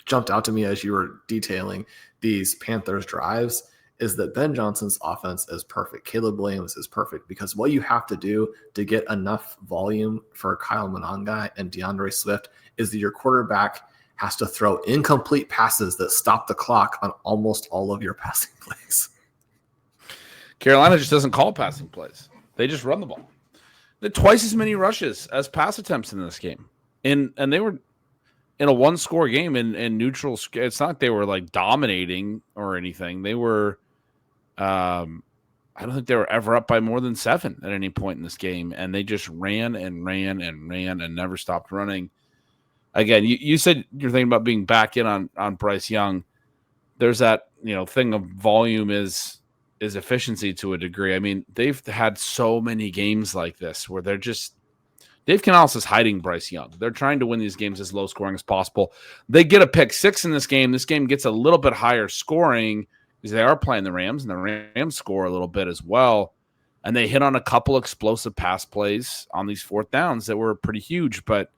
jumped out to me as you were detailing these Panthers drives is that Ben Johnson's offense is perfect. Caleb Williams is perfect because what you have to do to get enough volume for Kyle Monangai and DeAndre Swift is that your quarterback has to throw incomplete passes that stop the clock on almost all of your passing plays. Carolina just doesn't call passing plays. They just run the ball. They had twice as many rushes as pass attempts in this game. And they were in a one-score game in neutral. It's not like they were like dominating or anything. They were I don't think they were ever up by more than 7 at any point in this game. And they just ran and ran and ran and never stopped running. Again, you said you're thinking about being back in on Bryce Young. There's that, thing of volume is efficiency to a degree. I mean, they've had so many games like this where they're just Dave Canales is hiding Bryce Young. They're trying to win these games as low scoring as possible. They get a pick 6 in this game. This game gets a little bit higher scoring because they are playing the Rams, and the Rams score a little bit as well. And they hit on a couple explosive pass plays on these fourth downs that were pretty huge. But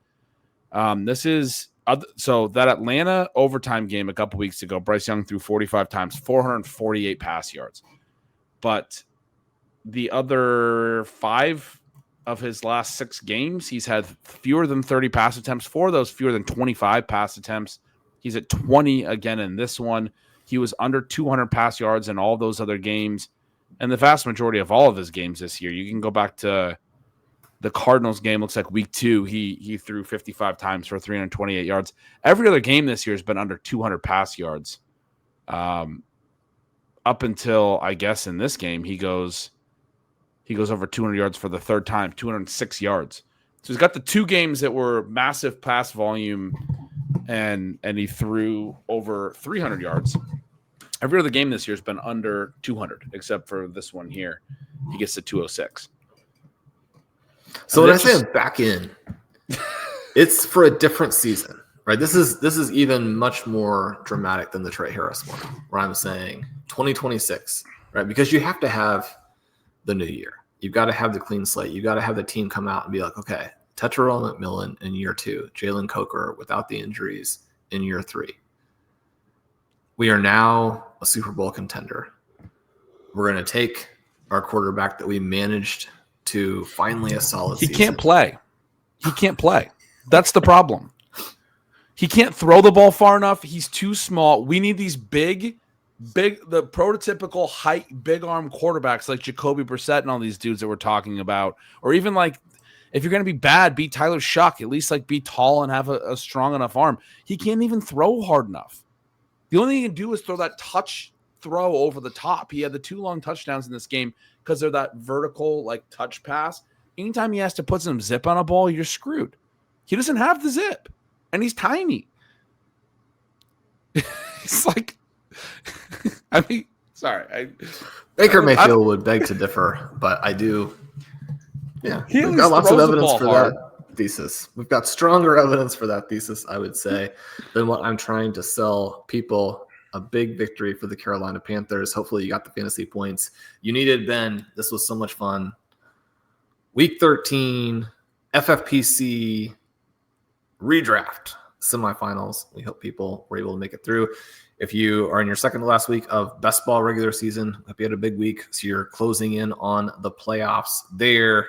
this is so that Atlanta overtime game a couple weeks ago, Bryce Young threw 45 times, 448 pass yards. But the other 5 of his last 6 games, he's had fewer than 30 pass attempts. 4 of those fewer than 25 pass attempts. He's at 20 again in this one. He was under 200 pass yards in all those other games. And the vast majority of all of his games this year, you can go back to the Cardinals game, looks like week 2, he threw 55 times for 328 yards. Every other game this year has been under 200 pass yards. Up until, I guess, in this game, he goes over 200 yards for the third time, 206 yards. So he's got the 2 games that were massive pass volume, and he threw over 300 yards. Every other game this year has been under 200, except for this one here. He gets to 206. So when I say I'm back in, it's for a different season, right? This is even much more dramatic than the Trey Harris one, where I'm saying 2026, right? Because you have to have the new year. You've got to have the clean slate. You've got to have the team come out and be like, okay, Tetairoa McMillan in year 2, Jalen Coker without the injuries in year 3. We are now a Super Bowl contender. We're going to take our quarterback that we managed to finally a solid season. He can't play. That's the problem. He can't throw the ball far enough. He's too small. We need these big, the prototypical height, big arm quarterbacks like Jacoby Brissett and all these dudes that we're talking about. Or even like, if you're going to be bad, be Tyler Shuck. At least like be tall and have a strong enough arm. He can't even throw hard enough. The only thing he can do is throw that touch throw over the top. He had the 2 long touchdowns in this game because they're that vertical like touch pass. Anytime he has to put some zip on a ball, you're screwed. He doesn't have the zip, and he's tiny. He's like, I mean, sorry. Baker Mayfield would beg to differ, but I do. Yeah, we've got lots of evidence for that thesis. We've got stronger evidence for that thesis, I would say, than what I'm trying to sell people. A big victory for the Carolina Panthers. Hopefully you got the fantasy points you needed, Ben. This was so much fun. Week 13, FFPC redraft semifinals. We hope people were able to make it through. If you are in your second to last week of best ball regular season, hope you had a big week. So you're closing in on the playoffs there.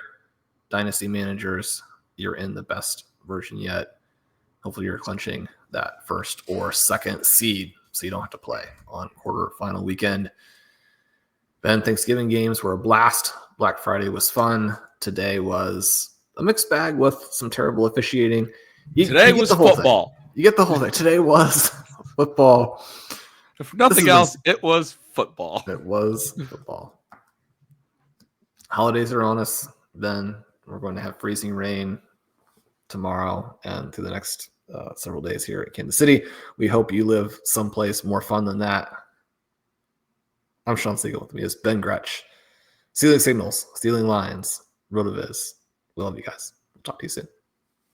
Dynasty managers, you're in the best version yet. Hopefully you're clinching that first or second seed, so you don't have to play on quarterfinal weekend. Ben, Thanksgiving games were a blast. Black Friday was fun. Today was a mixed bag with some terrible officiating. Today was football. You get the whole thing. Today was football. If nothing else, it was football. It was football. Holidays are on us. Then we're going to have freezing rain tomorrow and through the next several days here at Kansas City. We hope you live someplace more fun than that. I'm Shawn Siegele. With me is Ben Gretch. Stealing Signals, Stealing Lines, RotoViz. We love you guys. We'll talk to you soon.